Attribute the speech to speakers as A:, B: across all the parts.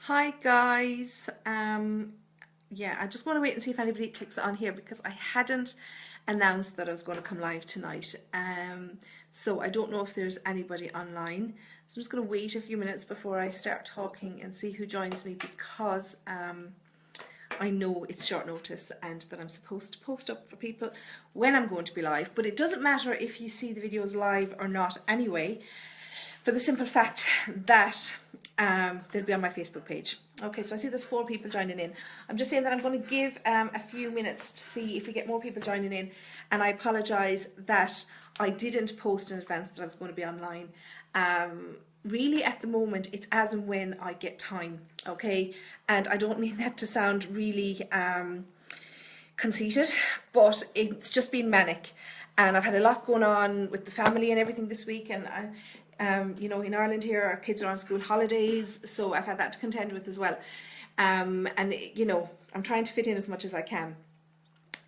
A: Hi guys. Yeah, I just want to wait and see if anybody clicks on here because I hadn't announced that I was going to come live tonight. So I don't know if there's anybody online. So I'm just going to wait a few minutes before I start talking and see who joins me because I know it's short notice and that I'm supposed to post up for people when I'm going to be live. But it doesn't matter if you see the videos live or not anyway, for the simple fact that they'll be on my Facebook page. Okay, so I see there's 4 people joining in. I'm just saying that I'm going to give a few minutes to see if we get more people joining in, and I apologise that I didn't post in advance that I was going to be online. Really at the moment it's as and when I get time, okay, and I don't mean that to sound really conceited, but it's just been manic and I've had a lot going on with the family and everything this week, and you know, in Ireland here our kids are on school holidays, so I've had that to contend with as well, and you know, I'm trying to fit in as much as I can.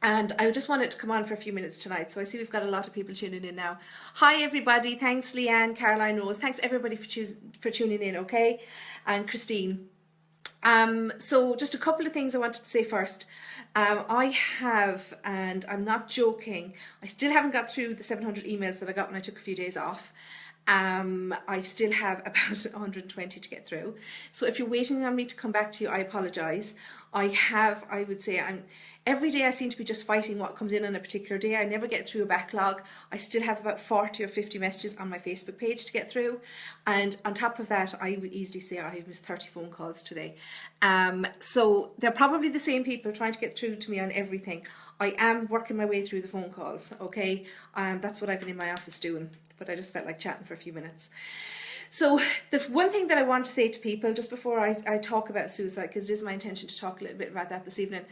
A: And I just wanted to come on for a few minutes tonight. So I see we've got a lot of people tuning in now. Hi everybody, thanks Leanne, Caroline, Rose, thanks everybody for tuning in, okay, and Christine. So just a couple of things I wanted to say first. I have, and I'm not joking, I still haven't got through the 700 emails that I got when I took a few days off. I still have about 120 to get through. So if you're waiting on me to come back to you, I apologise. I would say, every day I seem to be just fighting what comes in on a particular day. I never get through a backlog. I still have about 40 or 50 messages on my Facebook page to get through. And on top of that, I would easily say I have missed 30 phone calls today. So they're probably the same people trying to get through to me on everything. I am working my way through the phone calls, okay? That's what I've been in my office doing, but I just felt like chatting for a few minutes. So the one thing that I want to say to people just before I talk about suicide, because it is my intention to talk a little bit about that this evening,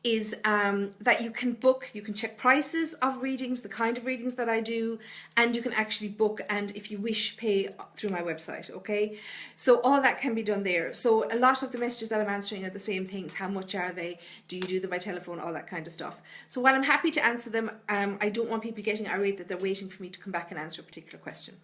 A: is that you can book, you can check prices of readings, the kind of readings that I do, and you can actually book and, if you wish, pay through my website, okay? So all that can be done there. So a lot of the messages that I'm answering are the same things. How much are they? Do you do them by telephone? All that kind of stuff. So while I'm happy to answer them, I don't want people getting irate that they're waiting for me to come back and answer a particular question.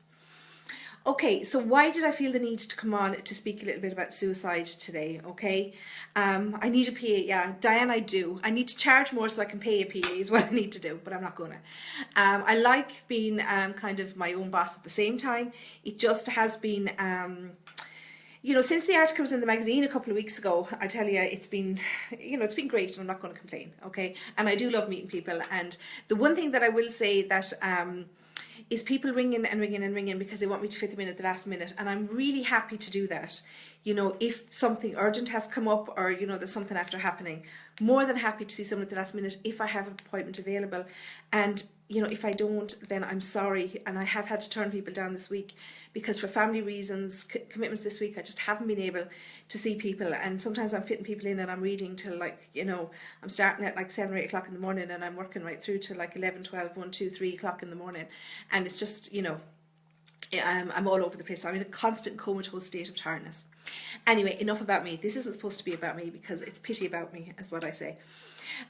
A: Okay, so why did I feel the need to come on to speak a little bit about suicide today, okay? I need a PA, yeah, Diane, I do. I need to charge more so I can pay a PA is what I need to do, but I'm not gonna. I like being kind of my own boss at the same time. It just has been, you know, since the article was in the magazine a couple of weeks ago, I tell you, it's been, you know, it's been great and I'm not going to complain, okay? And I do love meeting people. And the one thing that I will say that is people ringing and ringing and ringing because they want me to fit them in at the last minute, and I'm really happy to do that. You know, if something urgent has come up or, you know, there's something after happening, more than happy to see someone at the last minute if I have an appointment available. And, you know, if I don't, then I'm sorry. And I have had to turn people down this week because for family reasons, commitments this week, I just haven't been able to see people. And sometimes I'm fitting people in and I'm reading till, like, you know, I'm starting at like 7 or 8 o'clock in the morning and I'm working right through to like 11, 12, 1, 2, 3 o'clock in the morning. And it's just, you know, I'm all over the place. So I'm in a constant comatose state of tiredness. Anyway, enough about me. This isn't supposed to be about me because it's pity about me, is what I say.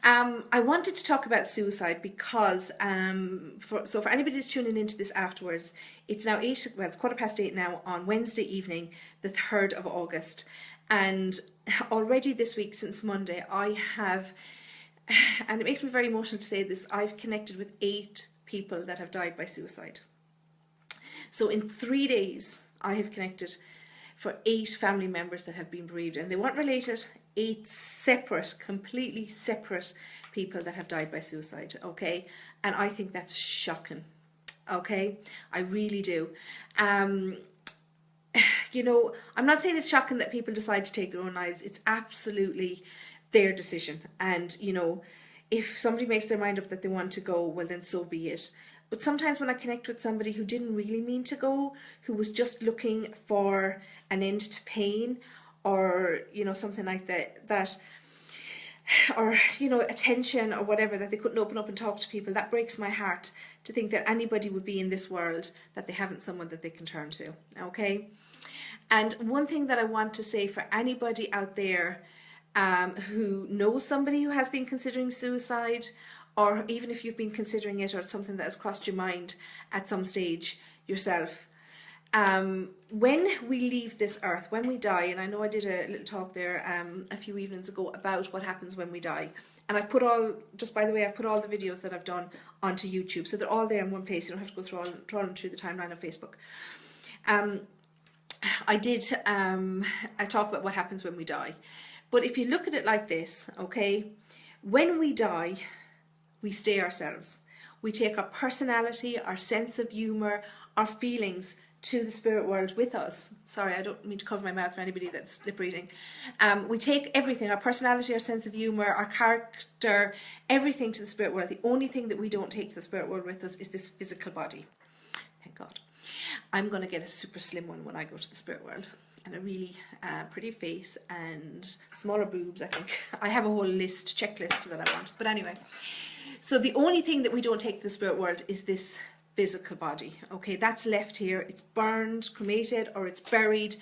A: I wanted to talk about suicide because for anybody who's tuning into this afterwards, it's now it's 8:15 now on Wednesday evening, the 3rd of August, and already this week since Monday I have, and it makes me very emotional to say this, I've connected with 8 people that have died by suicide. So in 3 days I have connected for 8 family members that have been bereaved, and they weren't related. 8 separate, completely separate people that have died by suicide, okay? And I think that's shocking, okay? I really do. You know, I'm not saying it's shocking that people decide to take their own lives. It's absolutely their decision. And, you know, if somebody makes their mind up that they want to go, well then so be it. But sometimes when I connect with somebody who didn't really mean to go, who was just looking for an end to pain, or, you know, something like that, or, you know, attention or whatever, that they couldn't open up and talk to people, that breaks my heart to think that anybody would be in this world that they haven't someone that they can turn to, okay? And one thing that I want to say for anybody out there who knows somebody who has been considering suicide, or even if you've been considering it or something that has crossed your mind at some stage yourself, when we leave this earth, when we die, and I know I did a little talk there a few evenings ago about what happens when we die. And I've put all, just by the way, I've put all the videos that I've done onto YouTube. So they're all there in one place. You don't have to go through them through the timeline of Facebook. I talk about what happens when we die. But if you look at it like this, okay, when we die, we stay ourselves. We take our personality, our sense of humour, our feelings to the spirit world with us. Sorry, I don't mean to cover my mouth for anybody that's lip reading. We take everything, our personality, our sense of humour, our character, everything to the spirit world. The only thing that we don't take to the spirit world with us is this physical body. Thank God. I'm going to get a super slim one when I go to the spirit world, and a really pretty face and smaller boobs, I think. I have a whole checklist that I want. But anyway, so the only thing that we don't take to the spirit world is this physical body. Okay, that's left here. It's burned, cremated, or it's buried,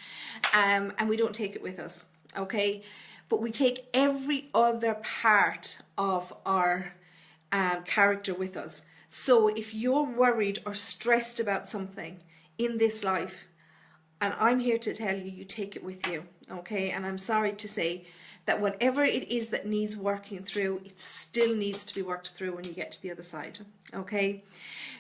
A: and we don't take it with us. Okay, but we take every other part of our character with us. So if you're worried or stressed about something in this life, and I'm here to tell you, you take it with you. Okay, and I'm sorry to say that whatever it is that needs working through, it still needs to be worked through when you get to the other side. Okay,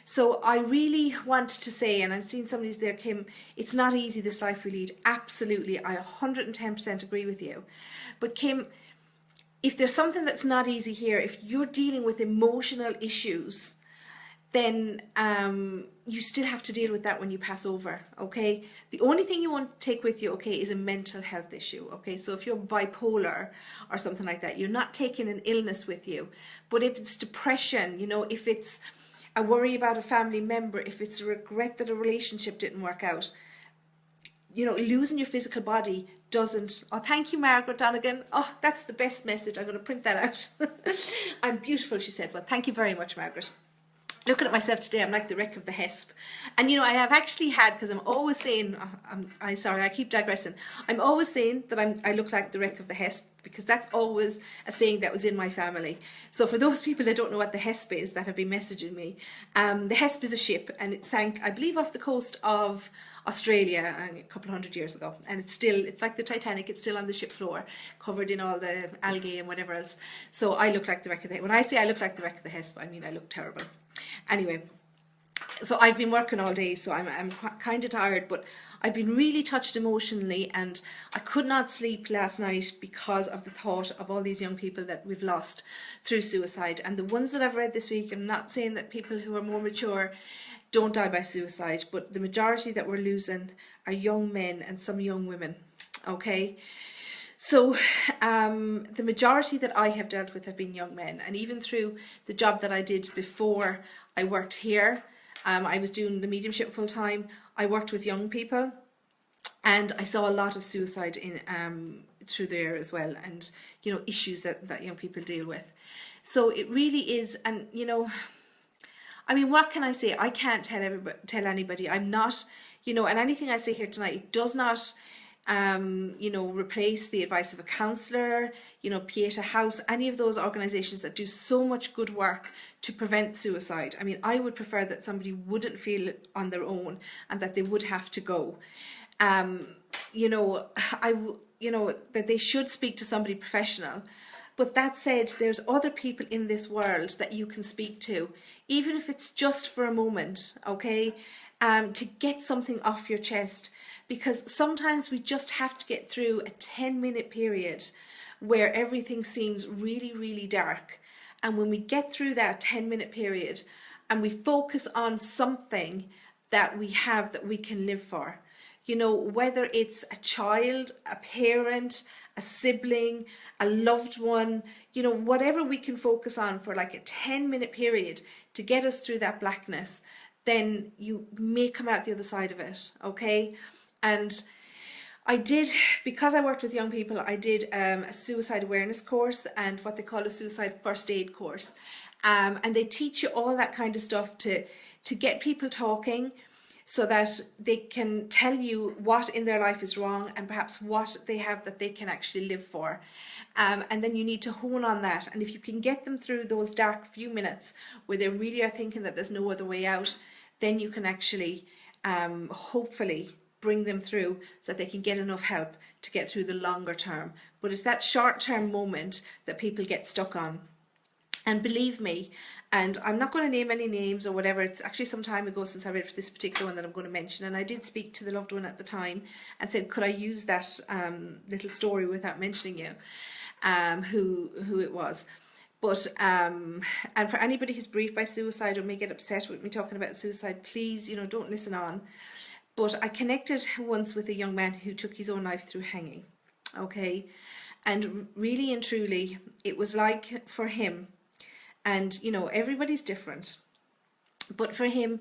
A: so I really want to say, and I've seen somebody's there, Kim, it's not easy, this life we lead. Absolutely, I 110% agree with you. But Kim, if there's something that's not easy here, if you're dealing with emotional issues, then you still have to deal with that when you pass over, okay? The only thing you want to take with you, okay, is a mental health issue, okay? So if you're bipolar or something like that, you're not taking an illness with you. But if it's depression, you know, if it's a worry about a family member, if it's a regret that a relationship didn't work out, you know, losing your physical body doesn't. Oh, thank you, Margaret Donegan. Oh, that's the best message. I'm going to print that out. I'm beautiful, she said. Well, thank you very much, Margaret. Looking at myself today, I'm like the wreck of the Hesp. And you know, I have actually had, because I'm always saying, sorry, I keep digressing. I'm always saying that I look like the wreck of the Hesp, because that's always a saying that was in my family. So for those people that don't know what the Hesp is, that have been messaging me, the Hesp is a ship, and it sank, I believe, off the coast of Australia a couple of hundred years ago. And it's like the Titanic, it's still on the ship floor, covered in all the algae and whatever else. So I look like the wreck of the Hesp. When I say I look like the wreck of the Hesp, I mean I look terrible. Anyway, so I've been working all day, so I'm kind of tired, but I've been really touched emotionally, and I could not sleep last night because of the thought of all these young people that we've lost through suicide. And the ones that I've read this week, I'm not saying that people who are more mature don't die by suicide, but the majority that we're losing are young men and some young women, okay? So the majority that I have dealt with have been young men, and even through the job that I did before I worked here, I was doing the mediumship full time. I worked with young people, and I saw a lot of suicide in through there as well, and you know, issues that young people deal with. So it really is, and you know, I mean, what can I say? I can't tell anybody. I'm not, you know, and anything I say here tonight, it does not you know, replace the advice of a counsellor, you know, Pieta House, any of those organisations that do so much good work to prevent suicide. I mean, I would prefer that somebody wouldn't feel it on their own and that they would have to go. You know, that they should speak to somebody professional. But that said, there's other people in this world that you can speak to, even if it's just for a moment, okay, to get something off your chest. Because sometimes we just have to get through a 10-minute period where everything seems really, really dark. And when we get through that 10-minute period and we focus on something that we have that we can live for, you know, whether it's a child, a parent, a sibling, a loved one, you know, whatever we can focus on for like a 10-minute period to get us through that blackness, then you may come out the other side of it, okay? And I did, because I worked with young people, I did a suicide awareness course and what they call a suicide first aid course. And they teach you all that kind of stuff to get people talking so that they can tell you what in their life is wrong and perhaps what they have that they can actually live for. And then you need to hone on that. And if you can get them through those dark few minutes where they really are thinking that there's no other way out, then you can actually hopefully bring them through so that they can get enough help to get through the longer term. But it's that short-term moment that people get stuck on. And believe me, and I'm not going to name any names or whatever, it's actually some time ago since I read this particular one that I'm going to mention, and I did speak to the loved one at the time and said, could I use that little story without mentioning you, who it was. But, and for anybody who's bereaved by suicide or may get upset with me talking about suicide, please, you know, don't listen on. But I connected once with a young man who took his own life through hanging, okay? And really and truly, it was like for him, and, you know, everybody's different. But for him,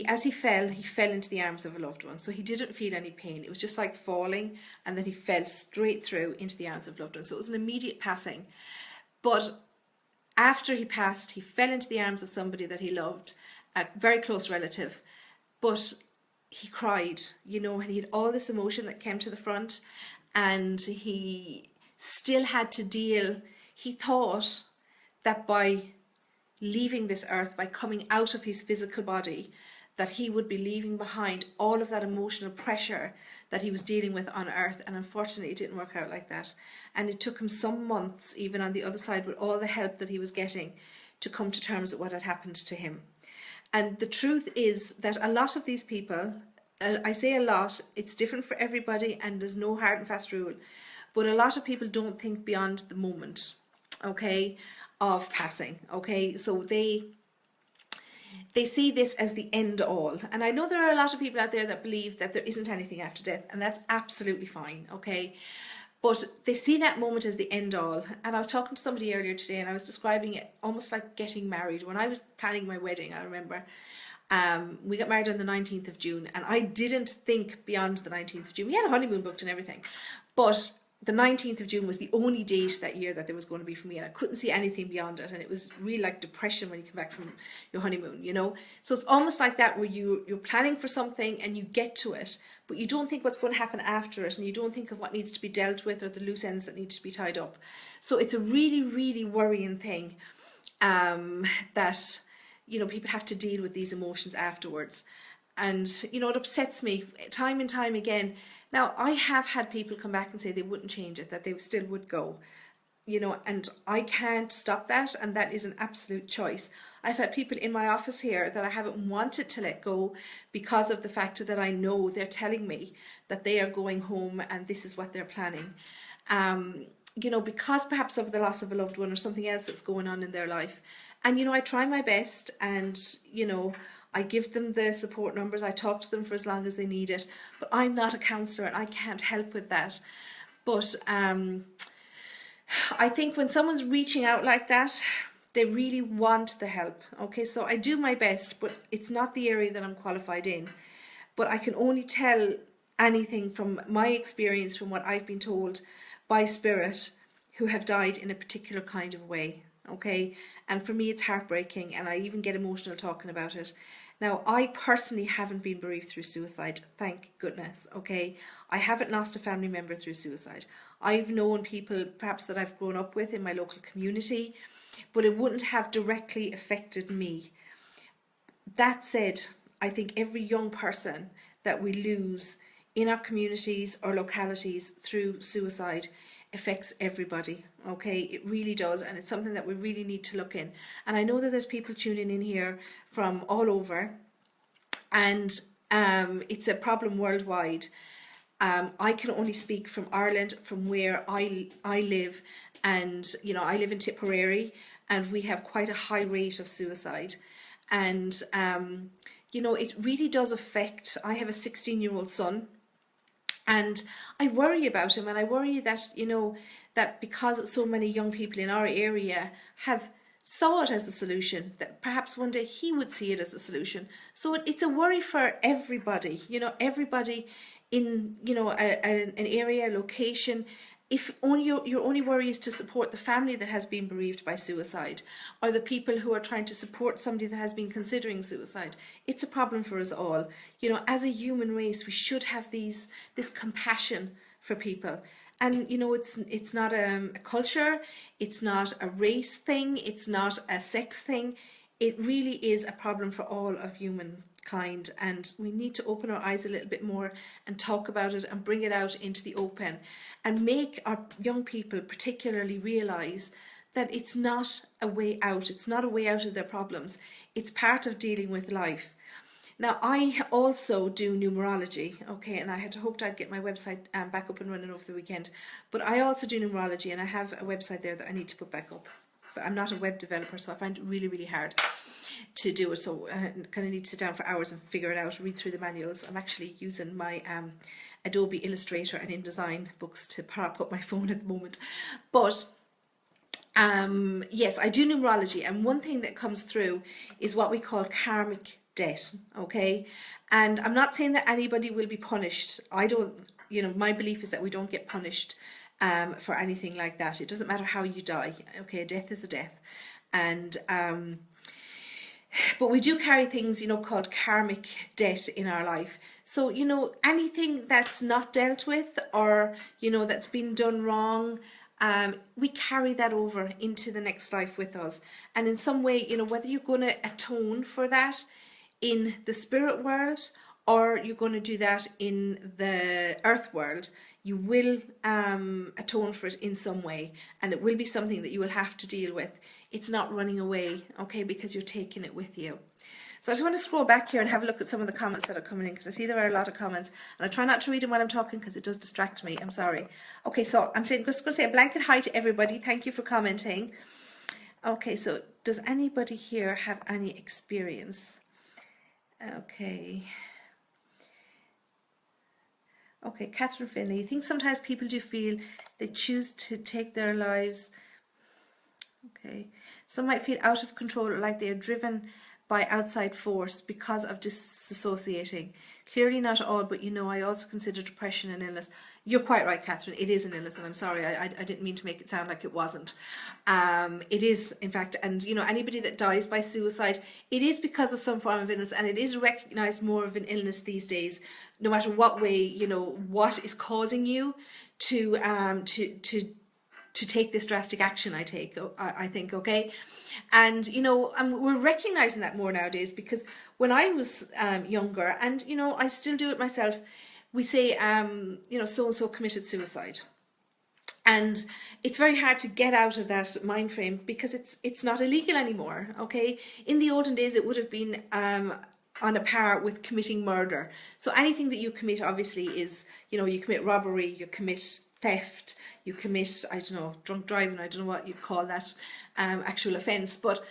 A: as he fell into the arms of a loved one. So he didn't feel any pain. It was just like falling, and then he fell straight through into the arms of a loved one. So it was an immediate passing. But after he passed, he fell into the arms of somebody that he loved, a very close relative. But he cried, you know, and he had all this emotion that came to the front, and he still had to deal. He thought that by leaving this earth, by coming out of his physical body, that he would be leaving behind all of that emotional pressure that he was dealing with on earth. And unfortunately, it didn't work out like that. And it took him some months, even on the other side, with all the help that he was getting, to come to terms with what had happened to him. And the truth is that a lot of these people, I say a lot, it's different for everybody and there's no hard and fast rule, but a lot of people don't think beyond the moment, okay, of passing, okay? So they see this as the end all. And I know there are a lot of people out there that believe that there isn't anything after death, and that's absolutely fine, okay? But they see that moment as the end all. And I was talking to somebody earlier today, and I was describing it almost like getting married. When I was planning my wedding, I remember, we got married on the 19th of June, and I didn't think beyond the 19th of June. We had a honeymoon booked and everything, but the 19th of June was the only date that year that there was going to be for me, and I couldn't see anything beyond it. And it was really like depression when you come back from your honeymoon, you know. So it's almost like that, where you're planning for something and you get to it, but you don't think what's going to happen after it, and you don't think of what needs to be dealt with or the loose ends that need to be tied up. So it's a really, really worrying thing, that, you know, people have to deal with these emotions afterwards. And, you know, it upsets me time and time again. Now, I have had people come back and say they wouldn't change it, that they still would go, you know, and I can't stop that, and that is an absolute choice. I've had people in my office here that I haven't wanted to let go because of the fact that I know they're telling me that they are going home and this is what they're planning. You know, because perhaps of the loss of a loved one or something else that's going on in their life. And, you know, I try my best, and, you know, I give them the support numbers, I talk to them for as long as they need it, but I'm not a counsellor and I can't help with that. But I think when someone's reaching out like that, they really want the help, okay? So I do my best, but it's not the area that I'm qualified in. But I can only tell anything from my experience, from what I've been told by spirit, who have died in a particular kind of way, okay? And for me, it's heartbreaking, and I even get emotional talking about it. Now, I personally haven't been bereaved through suicide, thank goodness, okay? I haven't lost a family member through suicide. I've known people perhaps that I've grown up with in my local community, but it wouldn't have directly affected me. That said, I think every young person that we lose in our communities or localities through suicide affects everybody, okay? It really does, and it's something that we really need to look in. And I know that there's people tuning in here from all over, and it's a problem worldwide. I can only speak from Ireland, from where I live, and, you know, I live in Tipperary, and we have quite a high rate of suicide. And, you know, it really does affect. I have a 16-year-old son, and I worry about him, and I worry that, you know, that because so many young people in our area have saw it as a solution, that perhaps one day he would see it as a solution. So it's a worry for everybody, you know, everybody in, you know, an area, location. If only your only worry is to support the family that has been bereaved by suicide, or the people who are trying to support somebody that has been considering suicide, it's a problem for us all. You know, as a human race, we should have this compassion for people. And, you know, it's not a culture, it's not a race thing, it's not a sex thing. It really is a problem for all of kind, and we need to open our eyes a little bit more and talk about it and bring it out into the open and make our young people particularly realize that it's not a way out. It's not a way out of their problems. It's part of dealing with life. Now, I also do numerology, okay, and I had hoped I'd get my website back up and running over the weekend, but I also do numerology, and I have a website there that I need to put back up. But I'm not a web developer, so I find it really, really hard to do it, so I kind of need to sit down for hours and figure it out, read through the manuals. I'm actually using my Adobe Illustrator and InDesign books to prop up my phone at the moment. But yes, I do numerology, and one thing that comes through is what we call karmic debt, okay? And I'm not saying that anybody will be punished. I don't, my belief is that we don't get punished for anything like that. It doesn't matter how you die, okay? A death is a death. And but we do carry things, called karmic debt in our life. So, anything that's not dealt with, or, that's been done wrong, we carry that over into the next life with us. And in some way, whether you're going to atone for that in the spirit world, or you're going to do that in the earth world, you will atone for it in some way, and it will be something that you will have to deal with. It's not running away, okay, because you're taking it with you. So I just want to scroll back here and have a look at some of the comments that are coming in, because I see there are a lot of comments, and I try not to read them while I'm talking because it does distract me. I'm sorry. Okay, so I'm just going to say a blanket hi to everybody. Thank you for commenting. Okay, so does anybody here have any experience? Okay. Okay, Catherine Finley, you think sometimes people do feel they choose to take their lives. Okay. Some might feel out of control, or like they are driven by outside force because of disassociating. Clearly not all, but I also consider depression an illness. You're quite right, Catherine. It is an illness, and I'm sorry, I didn't mean to make it sound like it wasn't. It is, in fact, and anybody that dies by suicide, it is because of some form of illness, and it is recognised more of an illness these days, no matter what way, what is causing you to take this drastic action. I think, okay, and we're recognizing that more nowadays, because when I was younger, and I still do it myself, we say so and so committed suicide, and it's very hard to get out of that mind frame, because it's not illegal anymore. Okay, in the olden days it would have been on a par with committing murder. So anything that you commit, obviously, is you commit robbery, you commit theft, you commit, I don't know, drunk driving, I don't know what you call that actual offence, but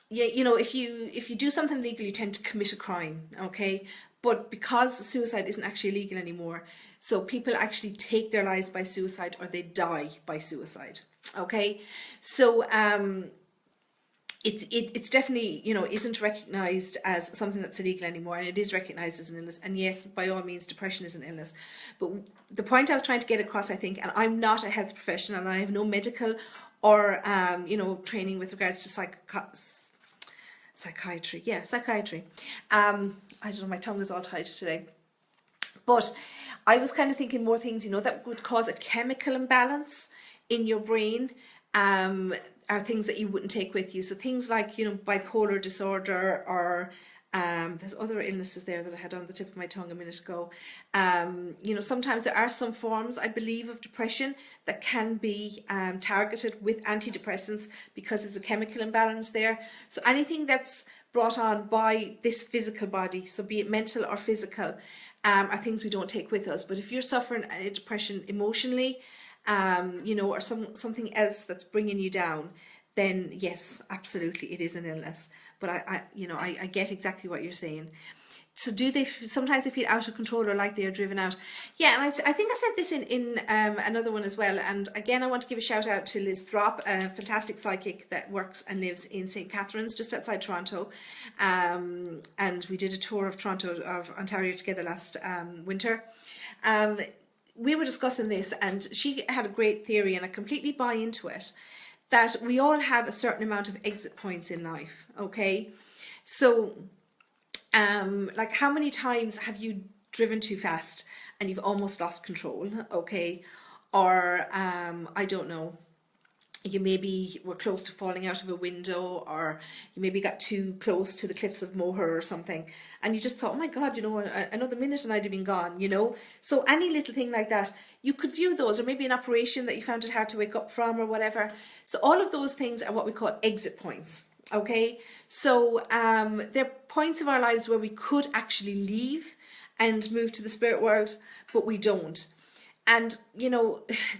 A: yeah, if you do something illegal, you tend to commit a crime, okay? But because suicide isn't actually illegal anymore, so people actually take their lives by suicide, or they die by suicide, okay? So it's definitely, isn't recognised as something that's illegal anymore, and it is recognised as an illness. And yes, by all means, depression is an illness. But the point I was trying to get across, I think, and I'm not a health professional, and I have no medical or, training with regards to psychiatry. Yeah, psychiatry. I don't know, my tongue is all tied today. But I was kind of thinking more things, that would cause a chemical imbalance in your brain, are things that you wouldn't take with you. So things like, bipolar disorder, or there's other illnesses there that I had on the tip of my tongue a minute ago. Sometimes there are some forms, I believe, of depression that can be targeted with antidepressants, because there's a chemical imbalance there. So anything that's brought on by this physical body, so be it mental or physical, are things we don't take with us. But if you're suffering a depression emotionally, or something else that's bringing you down, then yes, absolutely, it is an illness. But I get exactly what you're saying. So sometimes they feel out of control, or like they are driven out? Yeah, and I think I said this in another one as well. And again, I want to give a shout out to Liz Throp, a fantastic psychic that works and lives in St. Catharines, just outside Toronto. And we did a tour of Ontario together last winter. We were discussing this, and she had a great theory, and I completely buy into it, that we all have a certain amount of exit points in life, okay? So, like, how many times have you driven too fast and you've almost lost control, okay? Or, I don't know, you maybe were close to falling out of a window, or you maybe got too close to the cliffs of Moher or something, and you just thought, oh my God, another minute and I'd have been gone. So any little thing like that, you could view those, or maybe an operation that you found it hard to wake up from or whatever. So all of those things are what we call exit points. Okay, so they're points of our lives where we could actually leave and move to the spirit world, but we don't. And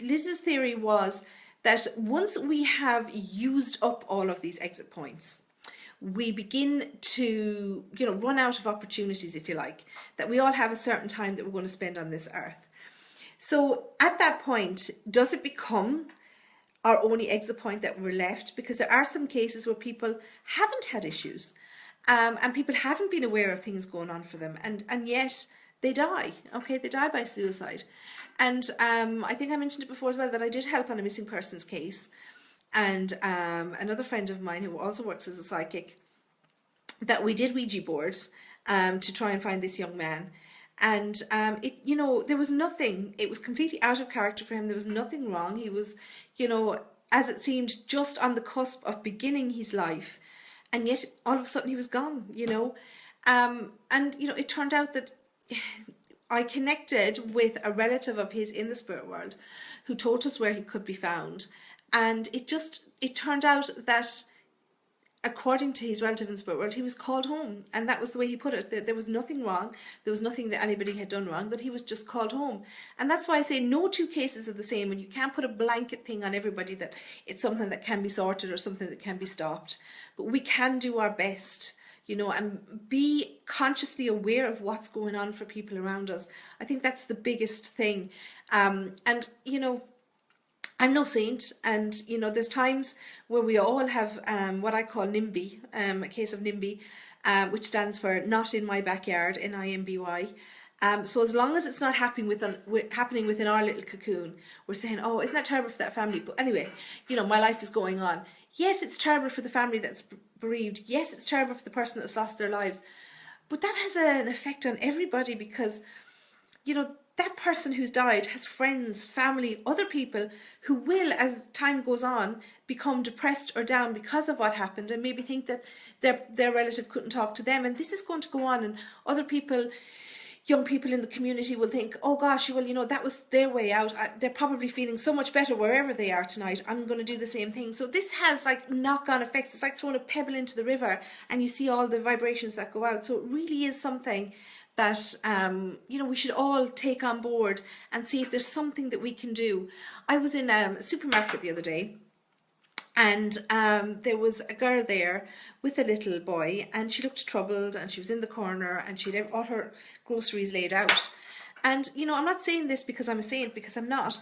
A: Liz's theory was that once we have used up all of these exit points, we begin to, run out of opportunities, if you like, that we all have a certain time that we're going to spend on this earth. So at that point, does it become our only exit point that we're left? Because there are some cases where people haven't had issues, and people haven't been aware of things going on for them, and yet they die. Okay, they die by suicide. And I think I mentioned it before as well, that I did help on a missing persons case, and another friend of mine who also works as a psychic, that we did Ouija boards to try and find this young man. And there was nothing, it was completely out of character for him. There was nothing wrong. He was, as it seemed, just on the cusp of beginning his life, and yet all of a sudden he was gone. It turned out that I connected with a relative of his in the spirit world who told us where he could be found. And it turned out that, according to his relative in the spirit world, he was called home. And that was the way he put it. There was nothing wrong. There was nothing that anybody had done wrong, that he was just called home. And that's why I say no two cases are the same, and you can't put a blanket thing on everybody that it's something that can be sorted or something that can be stopped. But we can do our best, and be consciously aware of what's going on for people around us. I think that's the biggest thing. I'm no saint, and there's times where we all have what I call NIMBY, a case of NIMBY, which stands for not in my backyard, NIMBY. So as long as it's not happening within our little cocoon, we're saying, oh, isn't that terrible for that family? But anyway, my life is going on. Yes, it's terrible for the family that's bereaved. Yes, it's terrible for the person that's lost their lives. But that has an effect on everybody, because, that person who's died has friends, family, other people who will, as time goes on, become depressed or down because of what happened, and maybe think that their relative couldn't talk to them. And this is going to go on, and other people, young people in the community, will think, oh gosh, well, that was their way out. They're probably feeling so much better wherever they are tonight. I'm going to do the same thing. So this has like knock-on effects. It's like throwing a pebble into the river, and you see all the vibrations that go out. So it really is something that, we should all take on board and see if there's something that we can do. I was in a supermarket the other day, and there was a girl there with a little boy, and she looked troubled, and she was in the corner, and she'd all her groceries laid out. And, I'm not saying this because I'm a saint, because I'm not,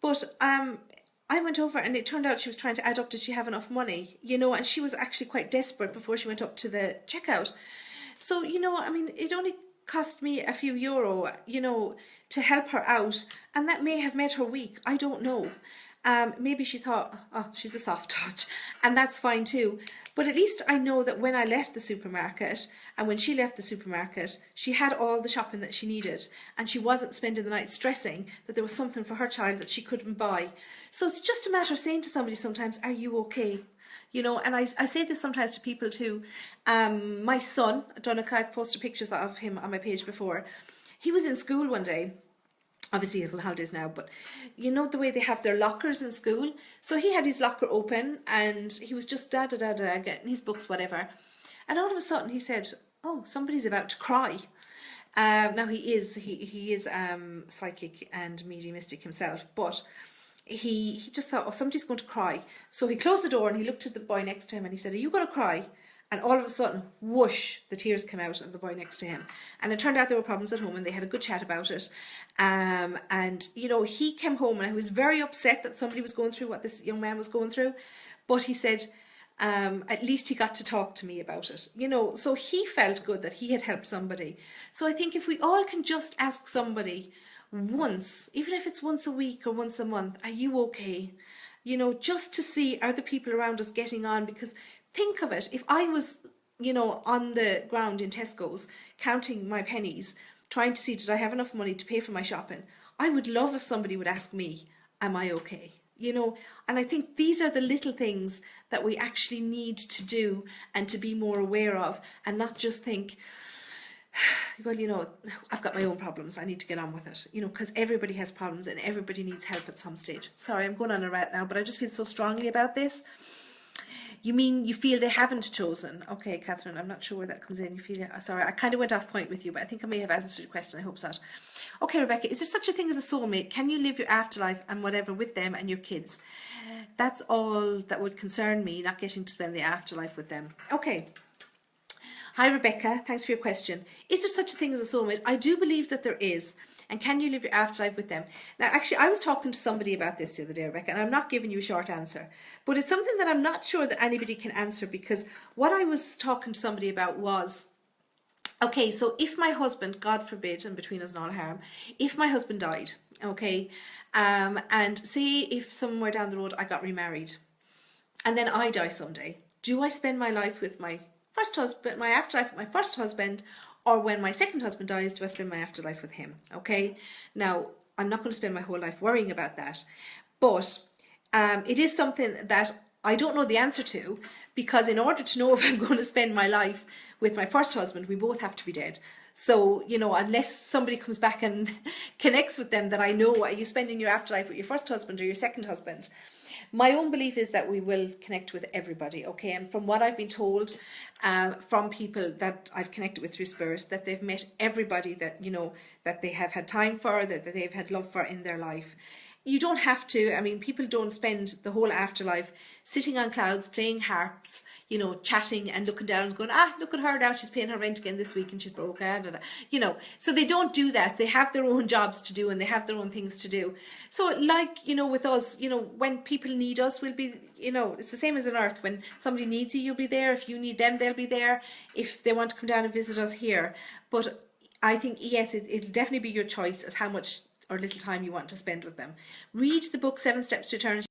A: but I went over, and it turned out she was trying to add up, did she have enough money, and she was actually quite desperate before she went up to the checkout. So, it only cost me a few euro, to help her out, and that may have made her weak. I don't know. Maybe she thought, oh, she's a soft touch, and that's fine too. But at least I know that when I left the supermarket, and when she left the supermarket, she had all the shopping that she needed, and she wasn't spending the night stressing that there was something for her child that she couldn't buy. So it's just a matter of saying to somebody sometimes, are you okay? And I say this sometimes to people too. My son, Donica, I've posted pictures of him on my page before. He was in school one day. Obviously he's on holidays now, but the way they have their lockers in school. So he had his locker open, and he was just getting his books, whatever. And all of a sudden he said, oh, somebody's about to cry. Now he is psychic and mediumistic himself, but he just thought, oh, somebody's going to cry. So he closed the door, and he looked at the boy next to him, and he said, are you going to cry? And all of a sudden, whoosh, the tears came out of the boy next to him. And it turned out there were problems at home, and they had a good chat about it. He came home, and I was very upset that somebody was going through what this young man was going through. But he said, at least he got to talk to me about it. So he felt good that he had helped somebody. So I think if we all can just ask somebody once, even if it's once a week or once a month, are you okay? Just to see, are the people around us getting on? Because think of it, if I was, on the ground in Tesco's, counting my pennies, trying to see, did I have enough money to pay for my shopping? I would love if somebody would ask me, am I okay? you know, and I think these are the little things that we actually need to do and to be more aware of, and not just think, well, you know, I've got my own problems, I need to get on with it, you know, because everybody has problems and everybody needs help at some stage. Sorry, I'm going on a rant now, but I just feel so strongly about this. You mean you feel they haven't chosen? Okay, Catherine, I'm not sure where that comes in. You feel, sorry, I kind of went off point with you, but I think I may have answered your question. I hope so. Okay, Rebecca, is there such a thing as a soulmate? Can you live your afterlife and whatever with them and your kids? That's all that would concern me, not getting to spend the afterlife with them. Okay. Hi, Rebecca. Thanks for your question. Is there such a thing as a soulmate? I do believe that there is. And can you live your afterlife with them? Now, actually, I was talking to somebody about this the other day, Rebecca, and I'm not giving you a short answer. But it's something that I'm not sure that anybody can answer, because what I was talking to somebody about was, okay, so if my husband, God forbid, and between us not harm, if my husband died, okay, and say if somewhere down the road I got remarried, and then I die someday, do I spend my life with my first husband, my afterlife with my first husband, or when my second husband dies, do I spend my afterlife with him? Okay, now I'm not going to spend my whole life worrying about that, but it is something that I don't know the answer to, because in order to know if I'm going to spend my life with my first husband, we both have to be dead. So, you know, unless somebody comes back and connects with them that I know, are you spending your afterlife with your first husband or your second husband? My own belief is that we will connect with everybody, okay? And from what I've been told from people that I've connected with through Spirit, that they've met everybody that, you know, that they have had time for, that they've had love for in their life. You don't have to. I mean, people don't spend the whole afterlife sitting on clouds, playing harps, you know, chatting and looking down and going, look at her now, she's paying her rent again this week and she's broke, you know. So they don't do that. They have their own jobs to do and they have their own things to do. So like, you know, with us, you know, when people need us, we'll be, you know, it's the same as on earth. When somebody needs you, you'll be there. If you need them, they'll be there. If they want to come down and visit us here. But I think, yes, it'll definitely be your choice as how much or little time you want to spend with them. Read the book 7 Steps to Eternity.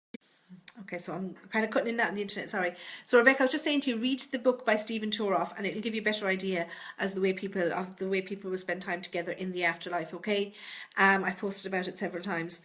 A: Okay, so I'm kind of cutting in that on the internet, sorry. So Rebecca, I was just saying to you, read the book by Stephen Toroff, and it'll give you a better idea as the way people will spend time together in the afterlife, okay? I've posted about it several times.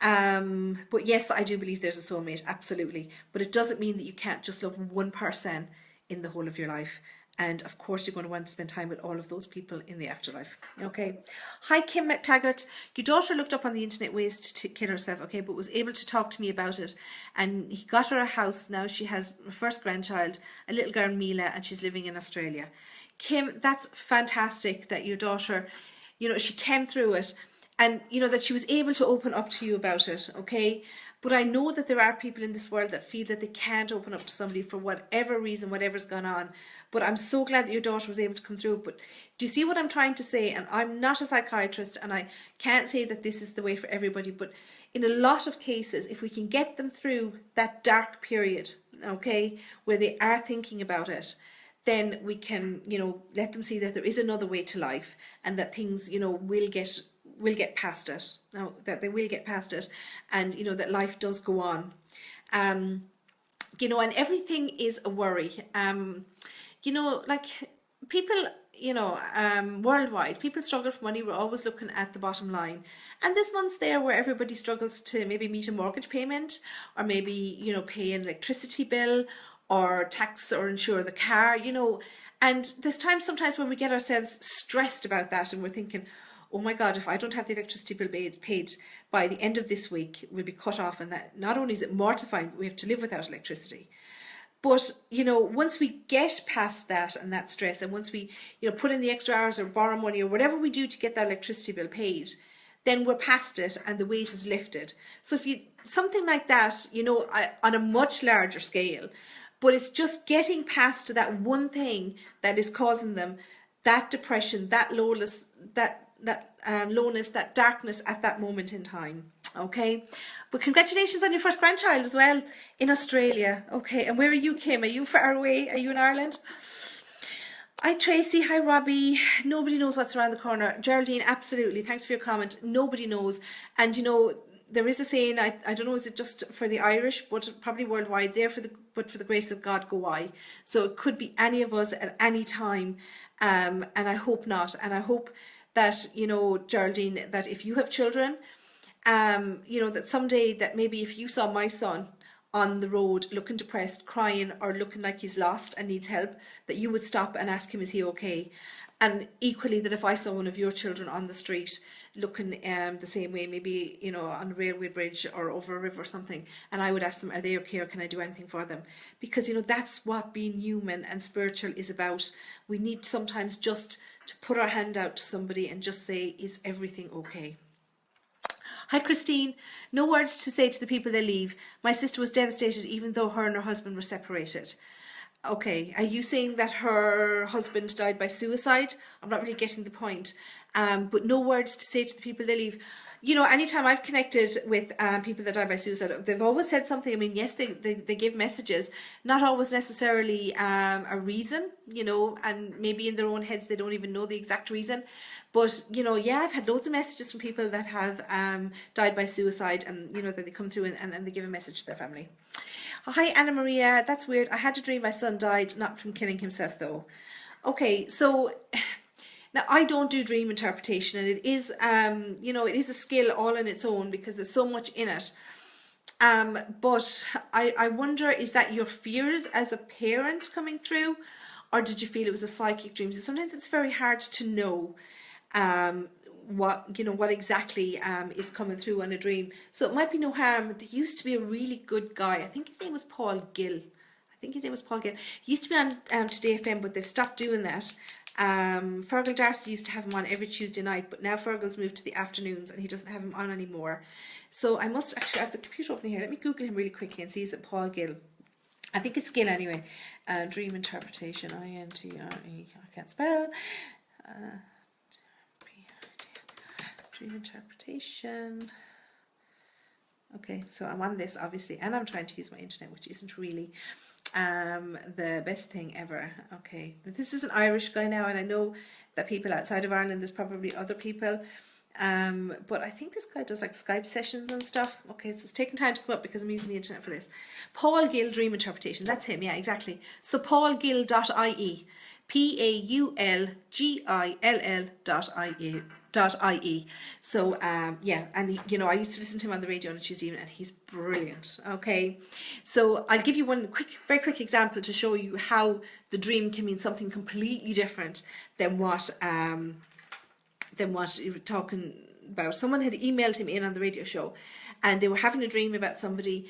A: But yes, I do believe there's a soulmate, absolutely. But it doesn't mean that you can't just love one person in the whole of your life. And of course, you're going to want to spend time with all of those people in the afterlife. Okay. Hi, Kim McTaggart. Your daughter looked up on the internet ways to kill herself, okay, but was able to talk to me about it. And he got her a house. Now she has her first grandchild, a little girl, Mila, and she's living in Australia. Kim, that's fantastic that your daughter, you know, she came through it and, you know, that she was able to open up to you about it, okay? But I know that there are people in this world that feel that they can't open up to somebody for whatever reason, whatever's gone on. But I'm so glad that your daughter was able to come through. But do you see what I'm trying to say? And I'm not a psychiatrist and I can't say that this is the way for everybody. But in a lot of cases, if we can get them through that dark period, okay, where they are thinking about it, then we can, you know, let them see that there is another way to life and that things, you know, will get past it. Now that they will get past it, and you know that life does go on. You know, and everything is a worry. You know, like people, you know, worldwide, people struggle for money. We're always looking at the bottom line. And there's months there where everybody struggles to maybe meet a mortgage payment, or maybe, you know, pay an electricity bill or tax or insure the car, you know. And there's times sometimes when we get ourselves stressed about that and we're thinking, oh my God, if I don't have the electricity bill paid by the end of this week, we'll be cut off. And that not only is it mortifying, but we have to live without electricity. But, you know, once we get past that and that stress, and once we, you know, put in the extra hours or borrow money or whatever we do to get that electricity bill paid, then we're past it and the weight is lifted. So if you, something like that, you know, on a much larger scale, but it's just getting past that one thing that is causing them that depression, that lowness, lowness, that darkness at that moment in time. Okay, but congratulations on your first grandchild as well in Australia. Okay, and where are you, Kim? Are you far away? Are you in Ireland? Hi Tracy, hi Robbie. Nobody knows what's around the corner. Geraldine, absolutely, thanks for your comment. Nobody knows. And you know, there is a saying, I don't know, is it just for the Irish, but probably worldwide, there for the grace of God go I. So it could be any of us at any time, and I hope not. And I hope that, you know, Geraldine, that if you have children You know, that someday that maybe if you saw my son on the road looking depressed, crying, or looking like he's lost and needs help, that you would stop and ask him, is he okay? And equally, that if I saw one of your children on the street looking the same way, maybe, you know, on a railway bridge or over a river or something, and I would ask them, are they okay, or can I do anything for them? Because, you know, that's what being human and spiritual is about. We need sometimes just to put our hand out to somebody and just say, is everything okay? Hi Christine, no words to say to the people they leave. My sister was devastated even though her and her husband were separated. Okay, are you saying that her husband died by suicide? I'm not really getting the point. But no words to say to the people they leave. You know, anytime I've connected with people that die by suicide, they've always said something. I mean, yes, they give messages, not always necessarily a reason, you know, and maybe in their own heads they don't even know the exact reason. But, you know, yeah, I've had loads of messages from people that have died by suicide, and, you know, that they come through and they give a message to their family. Hi, Anna Maria. That's weird. I had a dream my son died, not from killing himself, though. Okay, so now I don't do dream interpretation, and it is, you know, it is a skill all on its own because there's so much in it. But I wonder, is that your fears as a parent coming through, or did you feel it was a psychic dream? So sometimes it's very hard to know what exactly is coming through on a dream. So it might be no harm. There used to be a really good guy. I think his name was Paul Gill. He used to be on Today FM, but they've stopped doing that. Fergal Darcy used to have him on every Tuesday night, but now Fergal's moved to the afternoons and he doesn't have him on anymore. So I must actually have the computer open here. Let me Google him really quickly and see, is it Paul Gill? I think it's Gill anyway. Dream interpretation, I-N-T-R-E, I can't spell. Dream interpretation. Okay, so I'm on this obviously, and I'm trying to use my internet, which isn't really the best thing ever. Okay, this is an Irish guy now, and I know that people outside of Ireland, there's probably other people, but I think this guy does like Skype sessions and stuff. Okay, so it's taking time to come up because I'm using the internet for this. Paul Gill Dream Interpretation, that's him, yeah, exactly. So paulgill.ie, paulgill.ie. So yeah, and you know, I used to listen to him on the radio on a Tuesday evening, and he's brilliant. Okay, so I'll give you one very quick example to show you how the dream can mean something completely different than what you were talking about. Someone had emailed him in on the radio show, and they were having a dream about somebody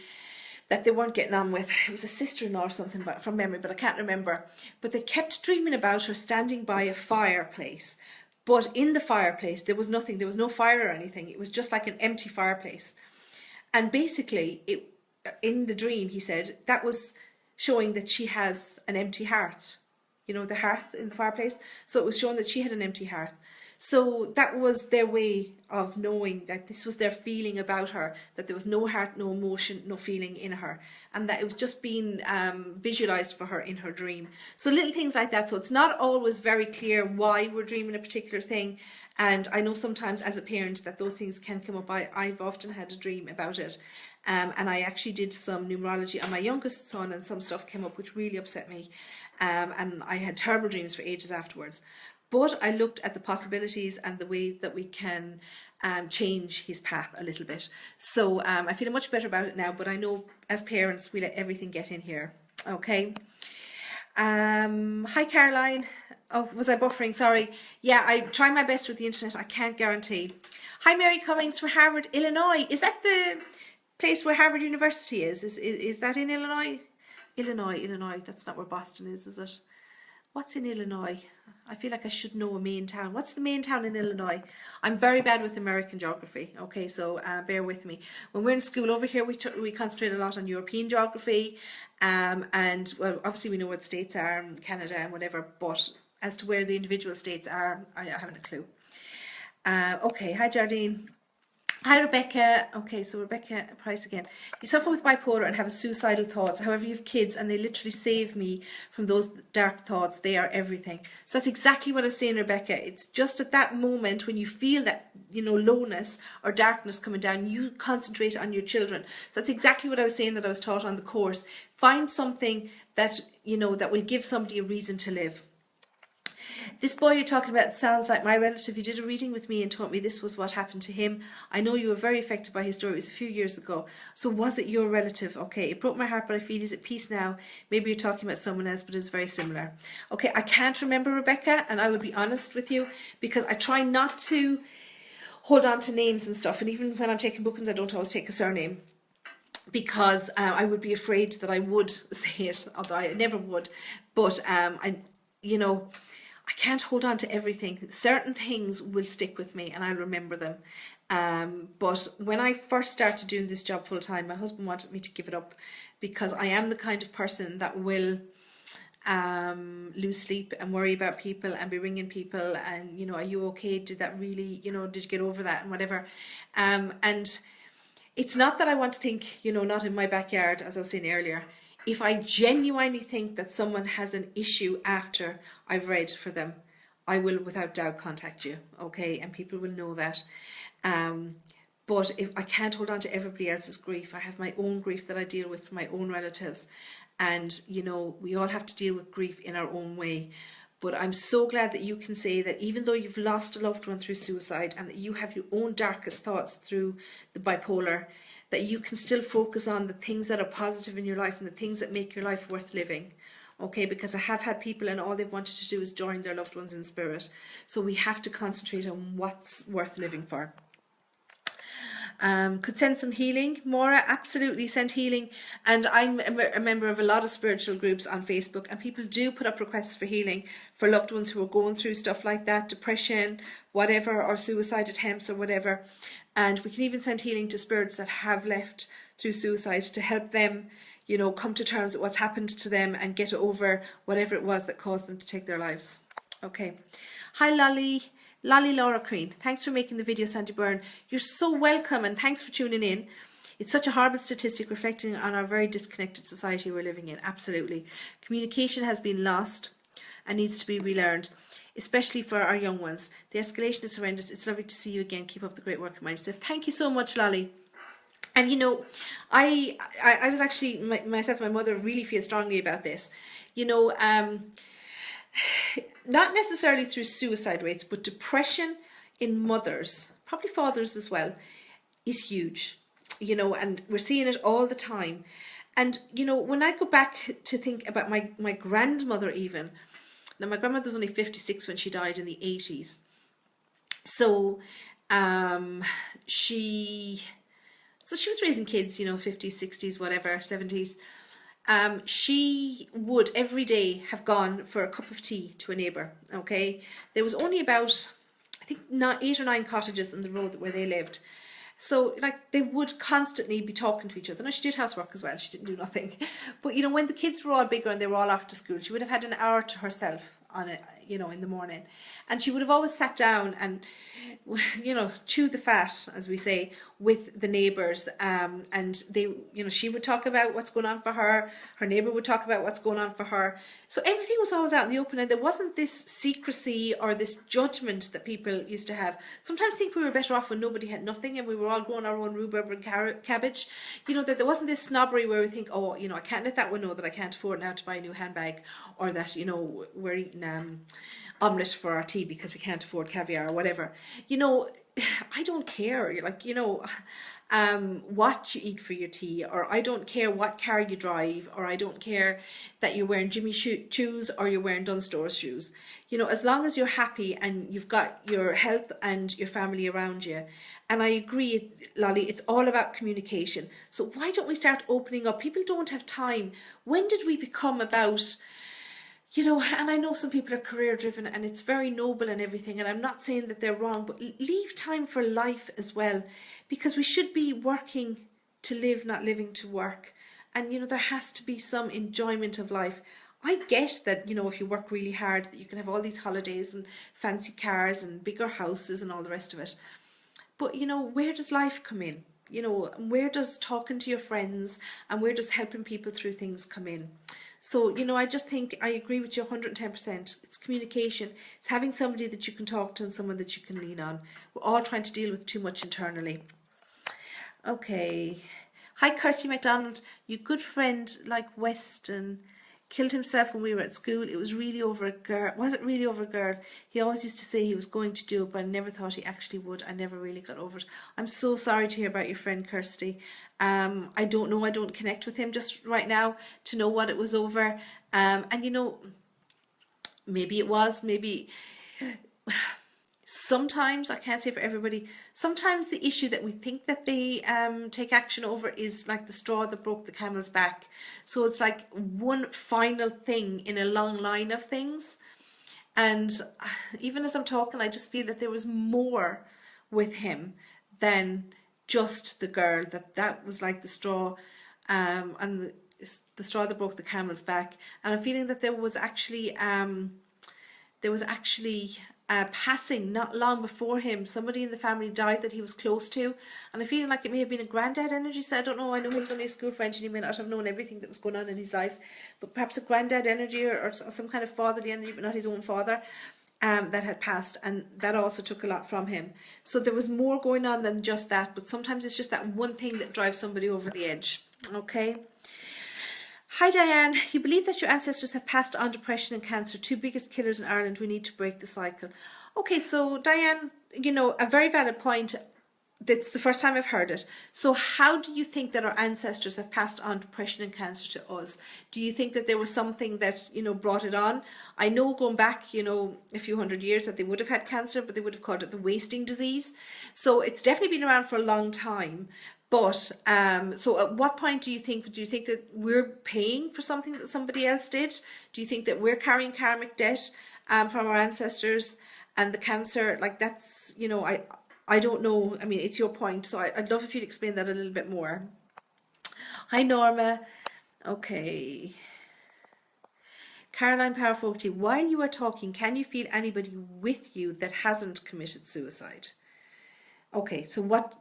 A: that they weren't getting on with. It was a sister-in-law or something from memory, but I can't remember. But they kept dreaming about her standing by a fireplace. But in the fireplace, there was nothing. There was no fire or anything. It was just like an empty fireplace. And basically, in the dream, he said, that was showing that she has an empty heart. You know, the hearth in the fireplace. So it was showing that she had an empty heart. So that was their way of knowing that this was their feeling about her, that there was no heart, no emotion, no feeling in her, and that it was just being visualized for her in her dream. So little things like that. So it's not always very clear why we're dreaming a particular thing. And I know sometimes as a parent that those things can come up. I've often had a dream about it. And I actually did some numerology on my youngest son, and some stuff came up which really upset me. And I had terrible dreams for ages afterwards. But I looked at the possibilities and the ways that we can change his path a little bit. So I feel much better about it now, but I know as parents we let everything get in here. Okay. Hi Caroline. Oh, was I buffering? Sorry. Yeah, I try my best with the internet. I can't guarantee. Hi Mary Cummings from Harvard, Illinois. Is that the place where Harvard University is? Is that in Illinois? Illinois. That's not where Boston is it? What's in Illinois? I feel like I should know a main town. What's the main town in Illinois? I'm very bad with American geography. Okay, so bear with me. When we're in school over here, we concentrate a lot on European geography. And well, obviously we know where the states are, and Canada and whatever, but as to where the individual states are, I haven't a clue. Okay, hi Jardine. Hi Rebecca. Okay, so Rebecca Price again. You suffer with bipolar and have suicidal thoughts. However, you have kids and they literally save me from those dark thoughts. They are everything. So that's exactly what I was saying, Rebecca. It's just at that moment when you feel that, you know, lowness or darkness coming down, you concentrate on your children. So that's exactly what I was saying that I was taught on the course. Find something that, you know, that will give somebody a reason to live. This boy you're talking about sounds like my relative. You did a reading with me and told me this was what happened to him. I know you were very affected by his story. It was a few years ago. So was it your relative? Okay, it broke my heart, but I feel he's at peace now. Maybe you're talking about someone else, but it's very similar. Okay, I can't remember, Rebecca, and I will be honest with you because I try not to hold on to names and stuff. And even when I'm taking bookings, I don't always take a surname, because I would be afraid that I would say it, although I never would. But you know, I can't hold on to everything. Certain things will stick with me and I'll remember them. But when I first started doing this job full time, my husband wanted me to give it up because I am the kind of person that will lose sleep and worry about people and be ringing people and, you know, are you okay? Did that really, you know, did you get over that and whatever? And it's not that I want to think, you know, not in my backyard, as I was saying earlier. If I genuinely think that someone has an issue after I've read for them, I will without doubt contact you, okay? And people will know that. But if I can't hold on to everybody else's grief, I have my own grief that I deal with for my own relatives. And, you know, we all have to deal with grief in our own way. But I'm so glad that you can say that even though you've lost a loved one through suicide and that you have your own darkest thoughts through the bipolar, that you can still focus on the things that are positive in your life and the things that make your life worth living. Okay, because I have had people and all they've wanted to do is join their loved ones in spirit. So we have to concentrate on what's worth living for. Could send some healing. Maura, absolutely send healing. And I'm a member of a lot of spiritual groups on Facebook, and people do put up requests for healing for loved ones who are going through stuff like that, depression, whatever, or suicide attempts or whatever. And we can even send healing to spirits that have left through suicide to help them, you know, come to terms with what's happened to them and get over whatever it was that caused them to take their lives. Okay. Hi, Lolly Laura Crean. Thanks for making the video, Sandie Byrne. You're so welcome, and thanks for tuning in. It's such a horrible statistic reflecting on our very disconnected society we're living in. Absolutely. Communication has been lost and needs to be relearned, especially for our young ones. The escalation is horrendous. It's lovely to see you again. Keep up the great work, myself. Thank you so much, Lolly. And you know, I was actually, myself and my mother really feel strongly about this. You know, not necessarily through suicide rates, but depression in mothers, probably fathers as well, is huge, you know, and we're seeing it all the time. And, you know, when I go back to think about my grandmother even, now my grandmother was only 56 when she died in the 80s. So, she was raising kids, you know, 50s, 60s, whatever, 70s. She would every day have gone for a cup of tea to a neighbour, okay? There was only about, I think, 8 or 9 cottages on the road where they lived. So, like, they would constantly be talking to each other. Now, she did housework as well. She didn't do nothing. But, you know, when the kids were all bigger and they were all off to school, she would have had an hour to herself on it, you know, in the morning. And she would have always sat down and, you know, chew the fat, as we say, with the neighbours. And they, you know, she would talk about what's going on for her. Her neighbour would talk about what's going on for her. So everything was always out in the open, and there wasn't this secrecy or this judgment that people used to have. Sometimes I think we were better off when nobody had nothing and we were all growing our own rhubarb and cabbage. You know, that there wasn't this snobbery where we think, oh, you know, I can't let that one know that I can't afford now to buy a new handbag, or that, you know, we're eating omelette for our tea because we can't afford caviar or whatever. You know, I don't care. You're like, you know, what you eat for your tea, or I don't care what car you drive, or I don't care that you're wearing Jimmy shoes or you're wearing Dunstores shoes. You know, as long as you're happy and you've got your health and your family around you. And I agree, Lolly, it's all about communication. So why don't we start opening up? People don't have time. When did we become about, you know, and I know some people are career driven and it's very noble and everything, and I'm not saying that they're wrong, but leave time for life as well, because we should be working to live, not living to work. And, you know, there has to be some enjoyment of life. I get that, you know, if you work really hard, that you can have all these holidays and fancy cars and bigger houses and all the rest of it. But, you know, where does life come in? You know, where does talking to your friends and where does helping people through things come in? So, you know, I just think I agree with you 110%. It's communication. It's having somebody that you can talk to and someone that you can lean on. We're all trying to deal with too much internally. Okay. Hi, Kirsty MacDonald. You good friend like Weston killed himself when we were at school. It was really over a girl. Was it really over a girl? He always used to say he was going to do it, but I never thought he actually would. I never really got over it. I'm so sorry to hear about your friend Kirsty. I don't know. I don't connect with him just right now to know what it was over. And you know, maybe it was, maybe... Sometimes, I can't say for everybody, sometimes the issue that we think that they take action over is like the straw that broke the camel's back. So it's like one final thing in a long line of things. And even as I'm talking, I just feel that there was more with him than just the girl, that was like the straw, and the straw that broke the camel's back. And I'm feeling that there was actually passing not long before him. Somebody in the family died that he was close to, and I'm feeling like it may have been a granddad energy. So I don't know. I know he was only a school friend and he may not have known everything that was going on in his life, but perhaps a granddad energy or some kind of fatherly energy, but not his own father, that had passed, and that also took a lot from him. So there was more going on than just that, but sometimes it's just that one thing that drives somebody over the edge. Okay. Hi Diane, you believe that your ancestors have passed on depression and cancer, two biggest killers in Ireland. We need to break the cycle. Okay, so Diane, you know, a very valid point. That's the first time I've heard it. So how do you think that our ancestors have passed on depression and cancer to us? Do you think that there was something that, you know, brought it on? I know going back, you know, a few hundred years that they would have had cancer, but they would have called it the wasting disease. So it's definitely been around for a long time. But so at what point do you think that we're paying for something that somebody else did? Do you think that we're carrying karmic debt from our ancestors, and the cancer, like, that's, you know, I don't know. I mean, it's your point, so I'd love if you'd explain that a little bit more. Hi Norma. Okay. Caroline Powerfolty, while you are talking, can you feel anybody with you that hasn't committed suicide? Okay, so what...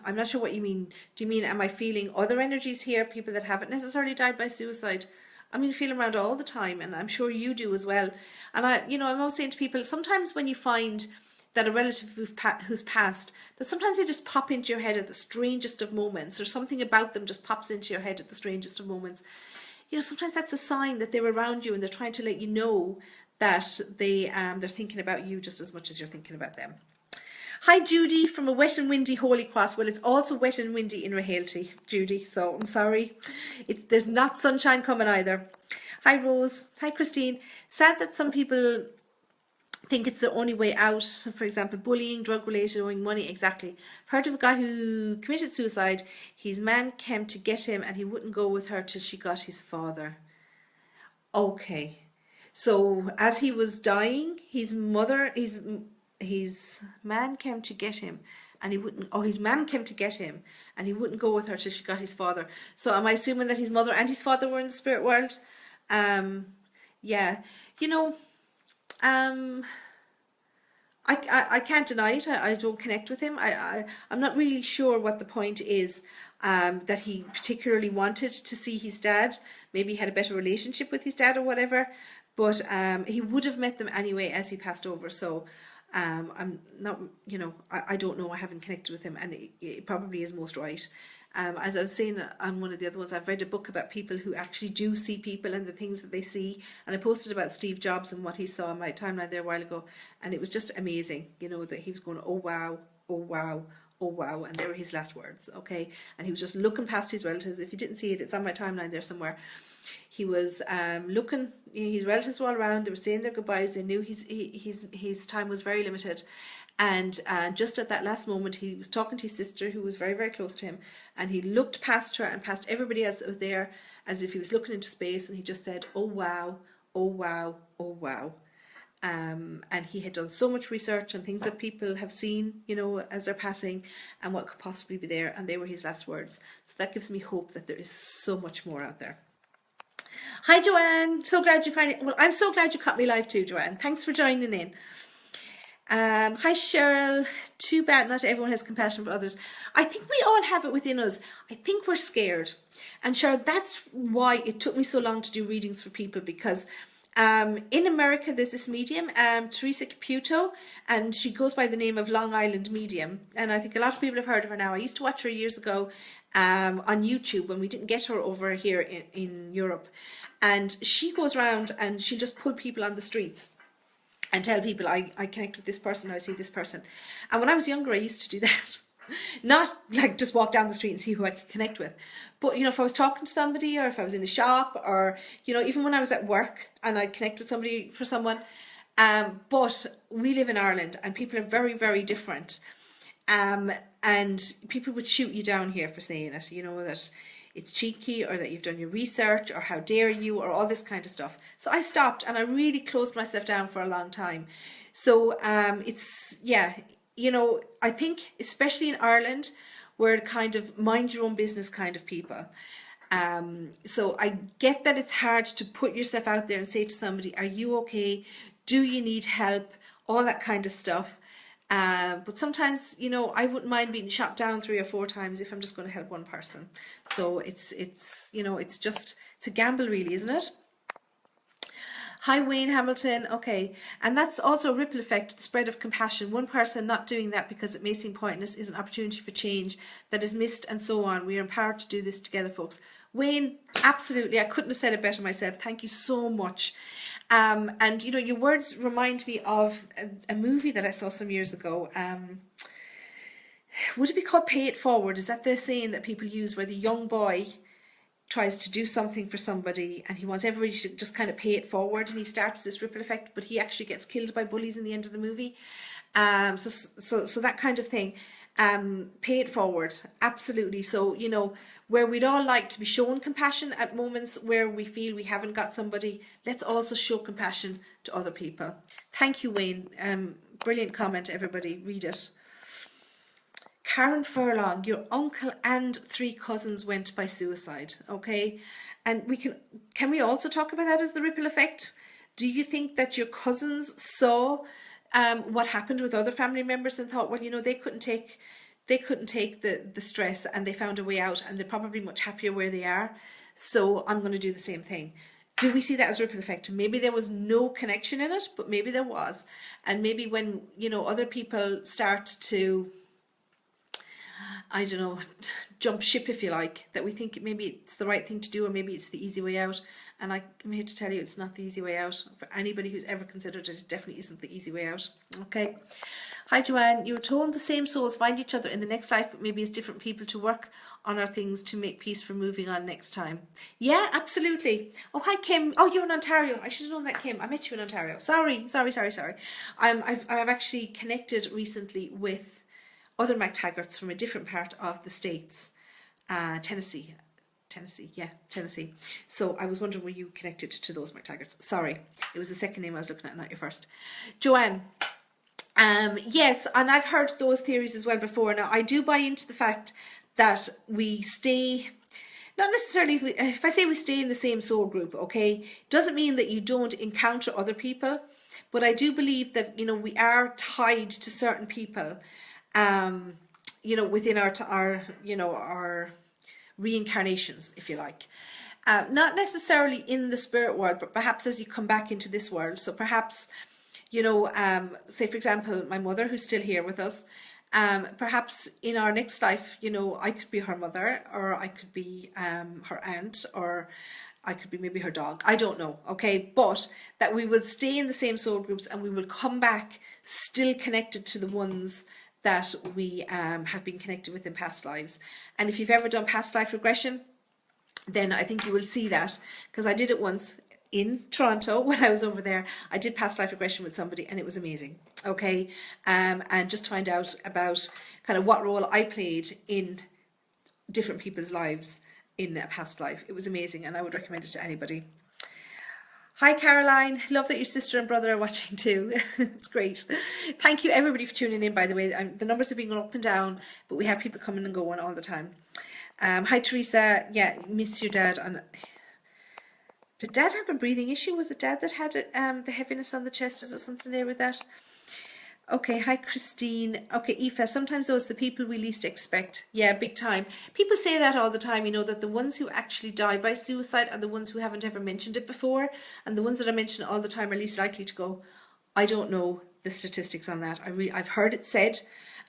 A: I'm not sure what you mean. Do you mean, am I feeling other energies here, people that haven't necessarily died by suicide? I mean, I feel them around all the time, and I'm sure you do as well. And I'm always saying to people, sometimes when you find that a relative who's passed, that sometimes they just pop into your head at the strangest of moments, or something about them just pops into your head at the strangest of moments. You know, sometimes that's a sign that they're around you and they're trying to let you know that they're thinking about you just as much as you're thinking about them. Hi Judy from a wet and windy Holy Cross. Well, it's also wet and windy in Rahalty, Judy, so I'm sorry. There's not sunshine coming either. Hi Rose. Hi Christine. Sad that some people think it's the only way out. For example, bullying, drug related, owing money. Exactly. Heard of a guy who committed suicide. His man came to get him and he wouldn't go with her till she got his father. Okay. So as he was dying, his man came to get him and he wouldn't, his mum came to get him and he wouldn't go with her till she got his father. So am I assuming that his mother and his father were in the spirit world? Yeah, you know, I can't deny it. I don't connect with him. I'm not really sure what the point is, that he particularly wanted to see his dad. Maybe he had a better relationship with his dad or whatever, but he would have met them anyway as he passed over. So I'm not, you know, I don't know. I haven't connected with him, and it probably is most right. As I was saying on one of the other ones, I've read a book about people who actually do see people and the things that they see, and I posted about Steve Jobs and what he saw on my timeline there a while ago, and it was just amazing, you know, that he was going, oh wow, oh wow, oh wow, and they were his last words. Okay, and he was just looking past his relatives. If you didn't see it, it's on my timeline there somewhere. He was looking, his relatives were all around, they were saying their goodbyes, they knew his time was very limited, and just at that last moment he was talking to his sister who was very, very close to him, and he looked past her and past everybody else that was there as if he was looking into space, and he just said, oh wow, oh wow, oh wow. And he had done so much research on things that people have seen, you know, as they're passing, and what could possibly be there, and they were his last words. So that gives me hope that there is so much more out there. Hi Joanne, so glad you find it. Well, I'm so glad you caught me live too, Joanne. Thanks for joining in. Hi Cheryl. Too bad not everyone has compassion for others. I think we all have it within us. I think we're scared. And Cheryl, that's why it took me so long to do readings for people, because in America there's this medium, Teresa Caputo, and she goes by the name of Long Island Medium, and I think a lot of people have heard of her now. I used to watch her years ago, on YouTube when we didn't get her over here in Europe. And she goes around and she'll just pull people on the streets and tell people, I connect with this person, I see this person. And when I was younger, I used to do that. Not like just walk down the street and see who I could connect with. But, you know, if I was talking to somebody, or if I was in a shop, or, you know, even when I was at work and I'd connect with somebody for someone. But we live in Ireland and people are very, very different. And people would shoot you down here for saying it, you know, that it's cheeky, or that you've done your research, or how dare you, or all this kind of stuff. So I stopped and I really closed myself down for a long time. So it's, yeah, you know, I think especially in Ireland, we're kind of mind your own business kind of people. So I get that it's hard to put yourself out there and say to somebody, are you okay? Do you need help? All that kind of stuff. But sometimes, you know, I wouldn't mind being shot down 3 or 4 times if I'm just going to help one person. So it's you know, it's a gamble really, isn't it? Hi, Wayne Hamilton. Okay. And that's also a ripple effect, the spread of compassion. One person not doing that because it may seem pointless is an opportunity for change that is missed, and so on. We are empowered to do this together, folks. Wayne, absolutely. I couldn't have said it better myself. Thank you so much. And, you know, your words remind me of a movie that I saw some years ago. Would it be called Pay It Forward? Is that the saying that people use, where the young boy tries to do something for somebody and he wants everybody to just kind of pay it forward, and he starts this ripple effect, but he actually gets killed by bullies in the end of the movie. So that kind of thing. Pay it forward, absolutely. So, you know, where we'd all like to be shown compassion at moments where we feel we haven't got somebody, let's also show compassion to other people. Thank you, Wayne. Brilliant comment, everybody. Read it. Karen Furlong, your uncle and 3 cousins went by suicide. Okay, and can we also talk about that as the ripple effect? Do you think that your cousins saw what happened with other family members and thought, well, you know, they couldn't take the stress, and they found a way out, and they're probably much happier where they are, so I'm going to do the same thing? Do we see that as ripple effect? Maybe there was no connection in it, but maybe there was. And maybe when, you know, other people start to, I don't know, jump ship, if you like, that we think maybe it's the right thing to do, or maybe it's the easy way out. And I'm here to tell you it's not the easy way out. For anybody who's ever considered it, it definitely isn't the easy way out. Okay. Hi, Joanne. You were told the same souls find each other in the next life, but maybe as different people to work on our things to make peace for moving on next time. Yeah, absolutely. Oh, hi, Kim. Oh, you're in Ontario. I should have known that, Kim. I met you in Ontario. Sorry. I've actually connected recently with other MacTaggarts from a different part of the States. Tennessee. So I was wondering, were you connected to those MacTaggarts? Sorry, it was the second name I was looking at, not your first. Joanne. Yes, and I've heard those theories as well before. Now, I do buy into the fact that we stay, not necessarily, if I say we stay in the same soul group, okay, doesn't mean that you don't encounter other people, but I do believe that, you know, we are tied to certain people, you know, within our reincarnations, if you like. Not necessarily in the spirit world, but perhaps as you come back into this world. So perhaps, you know, say for example, my mother, who's still here with us, perhaps in our next life, you know, I could be her mother, or I could be her aunt, or I could be maybe her dog. I don't know, okay? But that we will stay in the same soul groups, and we will come back still connected to the ones that we have been connected with in past lives. And if you've ever done past life regression, then I think you will see that, because I did it once in Toronto when I was over there. I did past life regression with somebody, and it was amazing. Okay, and just to find out about kind of what role I played in different people's lives in a past life. It was amazing, and I would recommend it to anybody. Hi, Caroline. Love that your sister and brother are watching too. It's great. Thank you, everybody, for tuning in, by the way. The numbers have been going up and down, but we have people coming and going all the time. Hi, Teresa. Yeah, miss your dad. Did Dad have a breathing issue? Was it Dad that had it, the heaviness on the chest? Is there something there with that? Okay, hi, Christine. Okay, Aoife, sometimes those are the people we least expect. Yeah, big time. People say that all the time, you know, that the ones who actually die by suicide are the ones who haven't ever mentioned it before, and the ones that I mention all the time are least likely to go. I don't know the statistics on that. I've heard it said,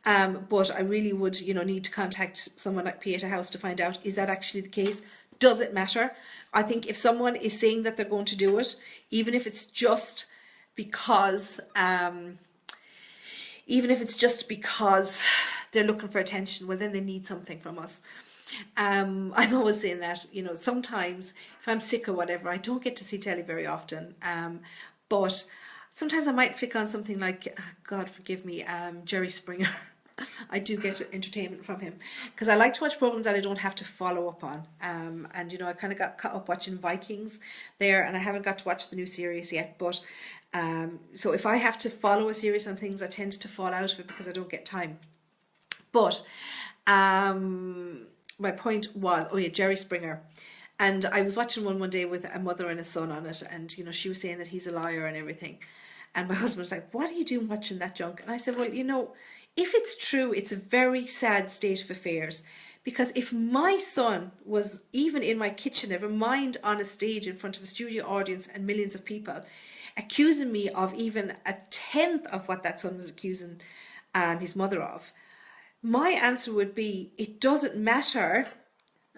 A: But I really would, you know, need to contact someone like Pieta House to find out, is that actually the case? Does it matter? I think if someone is saying that they're going to do it, even if it's just because, they're looking for attention, well then they need something from us. I'm always saying that, you know, sometimes if I'm sick or whatever, I don't get to see telly very often. But sometimes I might flick on something like, God forgive me, Jerry Springer. I do get entertainment from him because I like to watch programs that I don't have to follow up on. And you know, I kind of got caught up watching Vikings there, and I haven't got to watch the new series yet. But so if I have to follow a series on things, I tend to fall out of it because I don't get time. But my point was, oh yeah, Jerry Springer. And I was watching one day with a mother and a son on it, and you know, she was saying that he's a liar and everything. And my husband was like, what are you doing watching that junk? And I said, well, you know, if it's true, it's a very sad state of affairs. Because if my son was even in my kitchen, never mind on a stage in front of a studio audience and millions of people, accusing me of even a tenth of what that son was accusing his mother of, my answer would be, it doesn't matter.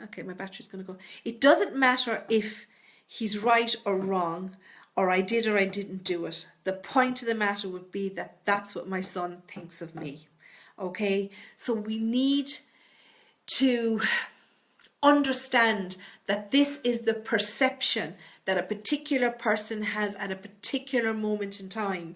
A: Okay, my battery's going to go. It doesn't matter if he's right or wrong, or I did or I didn't do it. The point of the matter would be that that's what my son thinks of me. Okay, so we need to understand that this is the perception that a particular person has at a particular moment in time,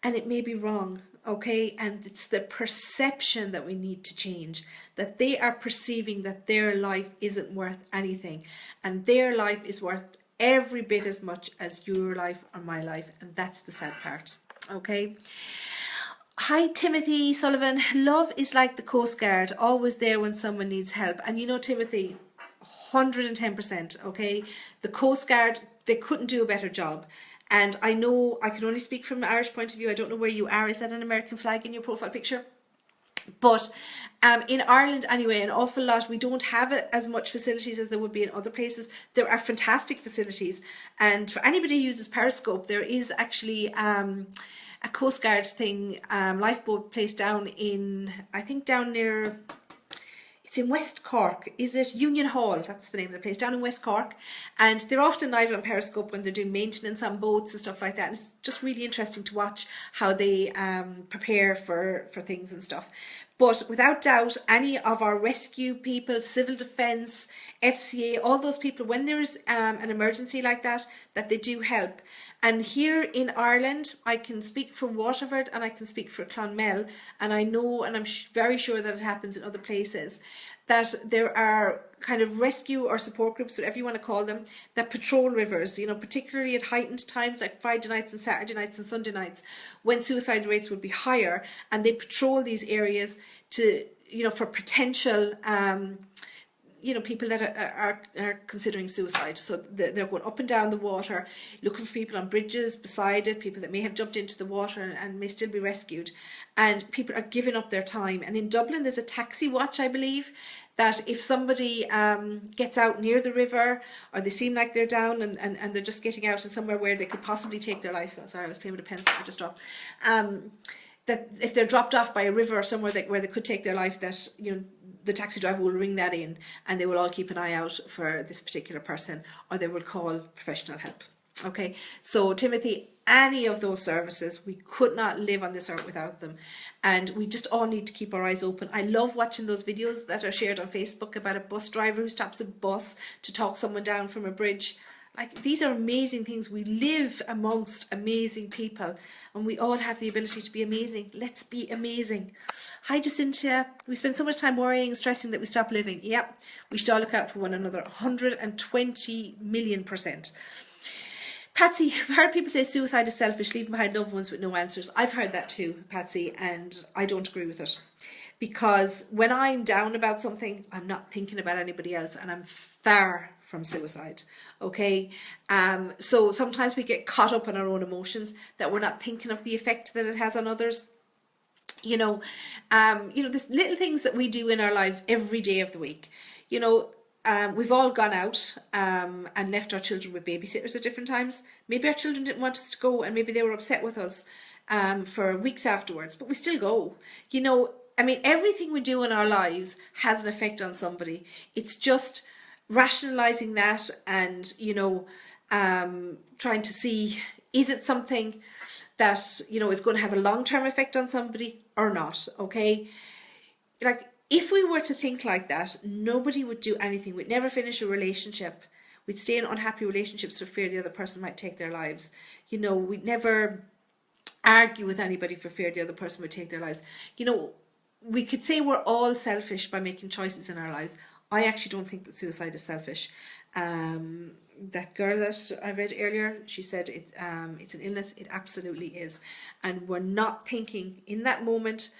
A: and it may be wrong. Okay, and it's the perception that we need to change, that they are perceiving that their life isn't worth anything, and their life is worth every bit as much as your life or my life, and that's the sad part. Okay. Hi Timothy Sullivan, love is like the Coast Guard, always there when someone needs help. And you know, Timothy, 110%, okay? The Coast Guard, they couldn't do a better job. And I know, I can only speak from an Irish point of view. I don't know where you are. Is that an American flag in your profile picture? But in Ireland anyway, an awful lot, we don't have as much facilities as there would be in other places. There are fantastic facilities. And for anybody who uses Periscope, there is actually a Coast Guard thing, lifeboat place down in, I think down near, it's in West Cork. Is it Union Hall? That's the name of the place, down in West Cork. And they're often live on Periscope when they're doing maintenance on boats and stuff like that. And it's just really interesting to watch how they prepare for things and stuff. But without doubt, any of our rescue people, civil defence, FCA, all those people, when there's an emergency like that, that they do help. And here in Ireland, I can speak for Waterford and I can speak for Clonmel, and I know, and I'm very sure that it happens in other places, that there are kind of rescue or support groups, whatever you want to call them, that patrol rivers, you know, particularly at heightened times like Friday nights and Saturday nights and Sunday nights, when suicide rates would be higher, and they patrol these areas to, you know, for potential you know, people that are considering suicide. So they're going up and down the water, looking for people on bridges beside it, people that may have jumped into the water and may still be rescued. And people are giving up their time. And in Dublin, there's a taxi watch, I believe, that if somebody gets out near the river, or they seem like they're down and they're just getting out to somewhere where they could possibly take their life. Oh, sorry, I was playing with a pencil, I just dropped. That if they're dropped off by a river or somewhere where they could take their life, that, you know, the taxi driver will ring that in, and they will all keep an eye out for this particular person, or they will call professional help. Okay, so Timothy, any of those services, we could not live on this earth without them, and we just all need to keep our eyes open. I love watching those videos that are shared on Facebook about a bus driver who stops a bus to talk someone down from a bridge. Like, these are amazing things. We live amongst amazing people, and we all have the ability to be amazing. Let's be amazing. Hi Jacinta, we spend so much time worrying and stressing that we stop living. Yep, we should all look out for one another, 120,000,000%. Patsy, I've heard people say suicide is selfish, leaving behind loved ones with no answers. I've heard that too, Patsy, and I don't agree with it. Because when I'm down about something, I'm not thinking about anybody else, and I'm far from suicide. Okay, so sometimes we get caught up in our own emotions, that we're not thinking of the effect that it has on others. You know, there's little things that we do in our lives every day of the week. You know, we've all gone out and left our children with babysitters at different times. Maybe our children didn't want us to go, and maybe they were upset with us for weeks afterwards, but we still go. You know, I mean, everything we do in our lives has an effect on somebody. It's just rationalizing that and, you know, trying to see, is it something that, you know, is going to have a long-term effect on somebody or not, okay? Like, if we were to think like that, nobody would do anything. We'd never finish a relationship. We'd stay in unhappy relationships for fear the other person might take their lives. You know, we'd never argue with anybody for fear the other person would take their lives. You know, we could say we're all selfish by making choices in our lives. I actually don't think that suicide is selfish. That girl that I read earlier, she said it's an illness. It absolutely is. And we're not thinking in that moment,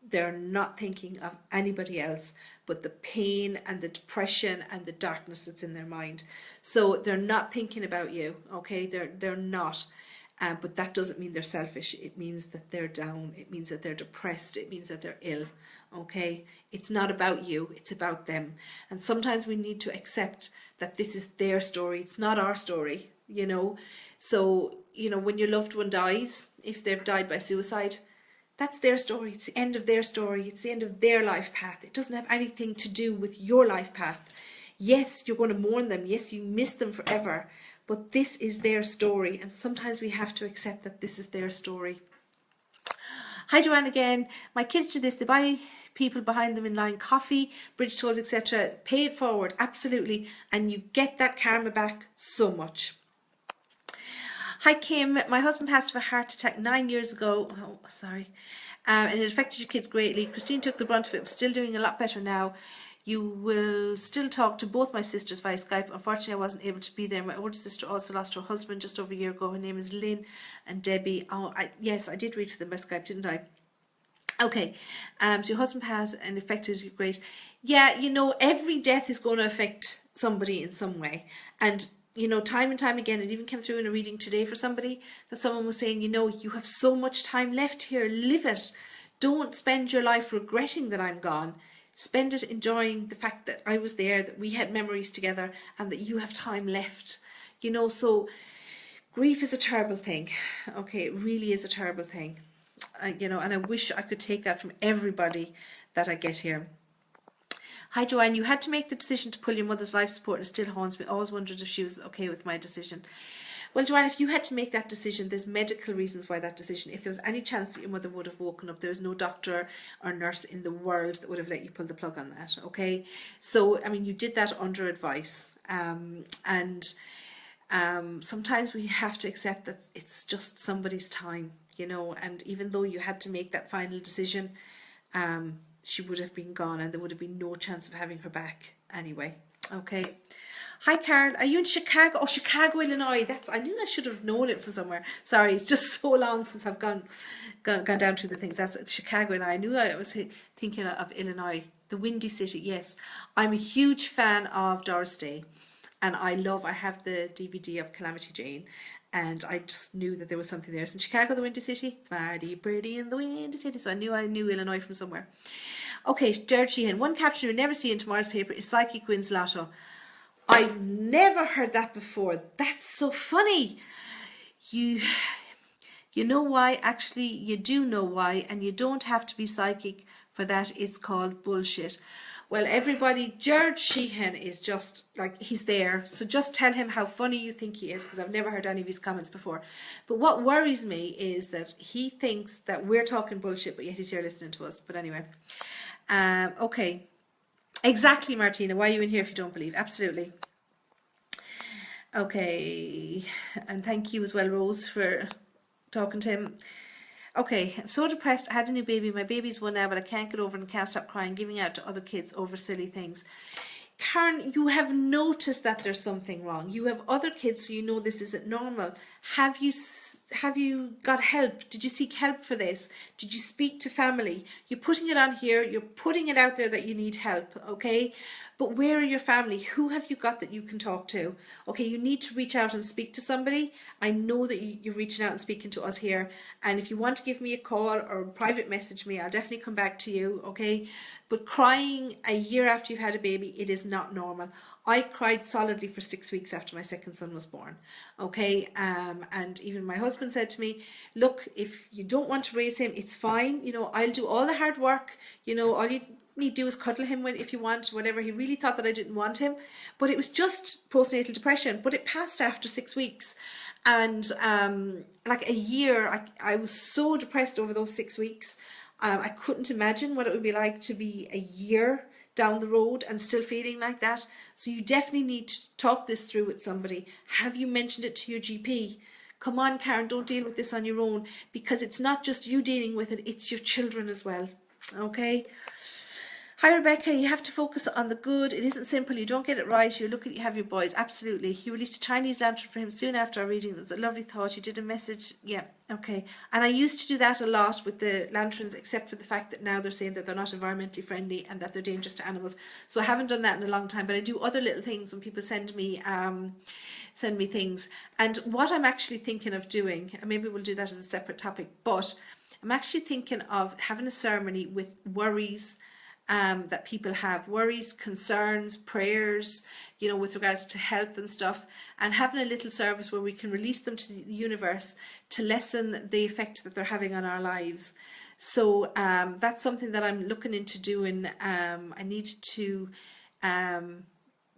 A: they're not thinking of anybody else but the pain and the depression and the darkness that's in their mind. So they're not thinking about you, okay? They're not. But that doesn't mean they're selfish. It means that they're down. It means that they're depressed. It means that they're ill, okay? It's not about you. It's about them. And sometimes we need to accept that this is their story. It's not our story, you know? So, you know, when your loved one dies, if they've died by suicide, that's their story. It's the end of their story. It's the end of their life path. It doesn't have anything to do with your life path. Yes, you're going to mourn them. Yes, you miss them forever. But this is their story. And sometimes we have to accept that this is their story. Hi, Joanne again. My kids do this. They buy people behind them in line coffee, bridge tours, etc. Pay it forward. Absolutely. And you get that karma back so much. Hi Kim, my husband passed of a heart attack 9 years ago. Oh, sorry. And it affected your kids greatly. Christine took the brunt of it, but still doing a lot better now. You will still talk to both my sisters via Skype. Unfortunately, I wasn't able to be there. My older sister also lost her husband just over a year ago. Her name is Lynn and Debbie. Oh, yes, I did read for them by Skype, didn't I? Okay, so your husband passed and affected you, great. Yeah, you know, every death is going to affect somebody in some way. And you know, time and time again, it even came through in a reading today for somebody that someone was saying, you know, you have so much time left here, live it. Don't spend your life regretting that I'm gone. Spend it enjoying the fact that I was there, that we had memories together and that you have time left. You know, so grief is a terrible thing. Okay, it really is a terrible thing. You know, and I wish I could take that from everybody that I get here. Hi Joanne, you had to make the decision to pull your mother's life support and it still haunts me. I always wondered if she was okay with my decision. Well Joanne, if you had to make that decision, there's medical reasons why that decision. If there was any chance that your mother would have woken up, there was no doctor or nurse in the world that would have let you pull the plug on that, okay? So, I mean, you did that under advice. Sometimes we have to accept that it's just somebody's time, you know, and even though you had to make that final decision, she would have been gone and there would have been no chance of having her back anyway. Okay. Hi Karen, are you in Chicago? Oh, Chicago, Illinois. I knew I should have known it from somewhere. Sorry, it's just so long since I've gone down through the things. That's Chicago, and I knew I was thinking of Illinois, the Windy City. Yes, I'm a huge fan of Doris Day, and I have the DVD of Calamity Jane, and I just knew that there was something there. It's in Chicago, the Windy City. It's mighty pretty in the Windy City. So I knew Illinois from somewhere. Okay, Jared Sheehan. One caption you'll never see in tomorrow's paper is Psychic wins Lotto. I've never heard that before. That's so funny. You know why? Actually, you do know why, and you don't have to be psychic for that. It's called bullshit. Well, everybody, Jared Sheehan is just like, he's there. So just tell him how funny you think he is, because I've never heard any of his comments before. But what worries me is that he thinks that we're talking bullshit, but yet he's here listening to us. But anyway, okay. Exactly, Martina. Why are you in here if you don't believe? Absolutely. Okay. And thank you as well, Rose, for talking to him. Okay, I'm so depressed. I had a new baby. My baby's one now, but I can't get over it and can't stop crying, giving out to other kids over silly things. Karen, you have noticed that there's something wrong. You have other kids, so you know this isn't normal. Have you got help? Did you seek help for this? Did you speak to family? You're putting it on here. You're putting it out there that you need help, okay? But where are your family? Who have you got that you can talk to? Okay, you need to reach out and speak to somebody. I know that you're reaching out and speaking to us here. And if you want to give me a call or private message me, I'll definitely come back to you, okay? But crying a year after you've had a baby, it is not normal. I cried solidly for 6 weeks after my second son was born, okay? And even my husband husband said to me, look, if you don't want to raise him, it's fine. You know, I'll do all the hard work. You know, all you need to do is cuddle him if you want, whatever. He really thought that I didn't want him. But it was just postnatal depression. But it passed after 6 weeks. And like a year, I was so depressed over those 6 weeks. I couldn't imagine what it would be like to be a year down the road and still feeling like that. So you definitely need to talk this through with somebody. Have you mentioned it to your GP? Come on, Karen, don't deal with this on your own, because it's not just you dealing with it, it's your children as well. Okay? Hi Rebecca, you have to focus on the good. It isn't simple. You don't get it right. You look at you have your boys. Absolutely. You released a Chinese lantern for him soon after our reading. It was a lovely thought. You did a message. Yeah, okay. And I used to do that a lot with the lanterns, except for the fact that now they're saying that they're not environmentally friendly and that they're dangerous to animals. So I haven't done that in a long time, but I do other little things when people send me things. And what I'm actually thinking of doing, and maybe we'll do that as a separate topic, but I'm actually thinking of having a ceremony with worries that people have, worries, concerns, prayers, you know, with regards to health and stuff, and having a little service where we can release them to the universe to lessen the effect that they're having on our lives. So that's something that I'm looking into doing. I need to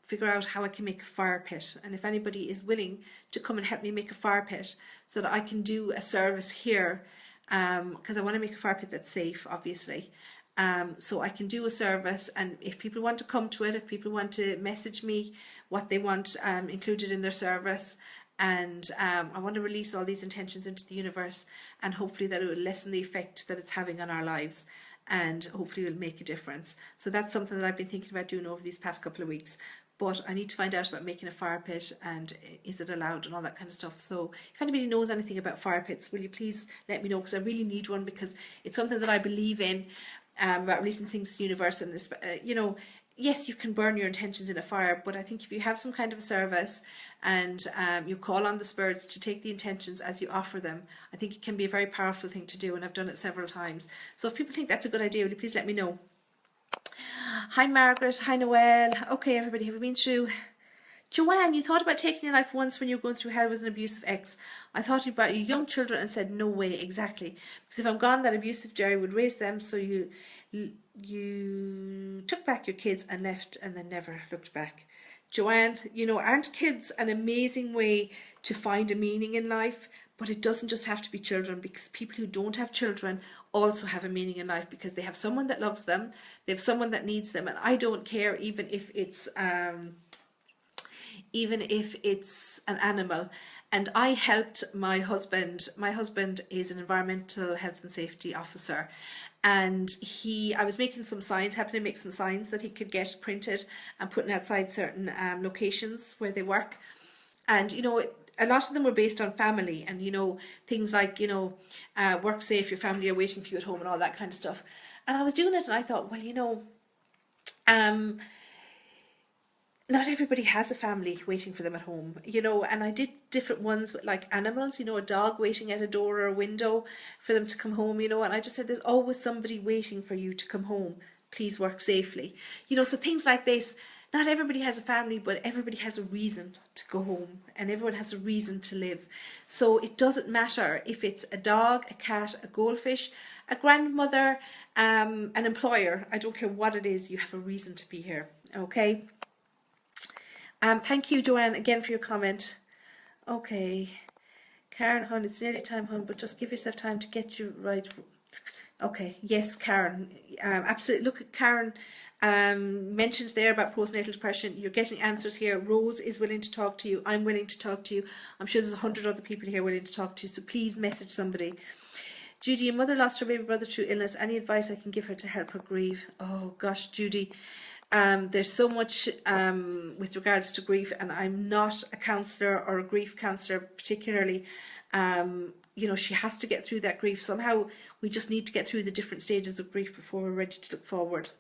A: figure out how I can make a fire pit, and if anybody is willing to come and help me make a fire pit so that I can do a service here, because I want to make a fire pit that's safe, obviously. So I can do a service, and if people want to come to it, if people want to message me what they want included in their service, and I want to release all these intentions into the universe, and hopefully that it will lessen the effect that it's having on our lives, and hopefully it will make a difference. So that's something that I've been thinking about doing over these past couple of weeks. But I need to find out about making a fire pit, and is it allowed, and all that kind of stuff. So if anybody knows anything about fire pits, will you please let me know, because I really need one, because it's something that I believe in, about releasing things to the universe. And this, you know, yes, you can burn your intentions in a fire, but I think if you have some kind of a service and you call on the spirits to take the intentions as you offer them, I think it can be a very powerful thing to do, and I've done it several times. So if people think that's a good idea, will you please let me know. Hi Margaret, hi Noelle. Okay everybody, have we been through? Joanne, you thought about taking your life once when you were going through hell with an abusive ex. I thought about your young children and said, no way, exactly. Because if I'm gone, that abusive Jerry would raise them, so you took back your kids and left and then never looked back. Joanne, you know, aren't kids an amazing way to find a meaning in life? But it doesn't just have to be children, because people who don't have children also have a meaning in life, because they have someone that loves them, they have someone that needs them, and I don't care even if it's an animal. And I helped my husband. My husband is an environmental health and safety officer, and I was making some signs, helping him make some signs that he could get printed and putting outside certain locations where they work. And you know, a lot of them were based on family, and you know, things like, you know, work safe, your family are waiting for you at home, and all that kind of stuff. And I was doing it, and I thought, well, you know, not everybody has a family waiting for them at home, you know. And I did different ones with like animals, you know, a dog waiting at a door or a window for them to come home, you know. And I just said, there's always somebody waiting for you to come home. Please work safely, you know. So things like this. Not everybody has a family, but everybody has a reason to go home, and everyone has a reason to live. So it doesn't matter if it's a dog, a cat, a goldfish, a grandmother, an employer. I don't care what it is, you have a reason to be here, okay? Thank you, Joanne, again for your comment. Okay. Karen, hon, it's nearly time, hon, but just give yourself time to get you right. Okay, yes, Karen, absolutely. Look at Karen mentions there about postnatal depression. You're getting answers here. Rose is willing to talk to you. I'm willing to talk to you. I'm sure there's 100 other people here willing to talk to you, so please message somebody. Judy, your mother lost her baby brother through illness. Any advice I can give her to help her grieve? Oh gosh, Judy, there's so much with regards to grief, and I'm not a counsellor or a grief counsellor particularly. You know, she has to get through that grief. Somehow we just need to get through the different stages of grief before we're ready to look forward.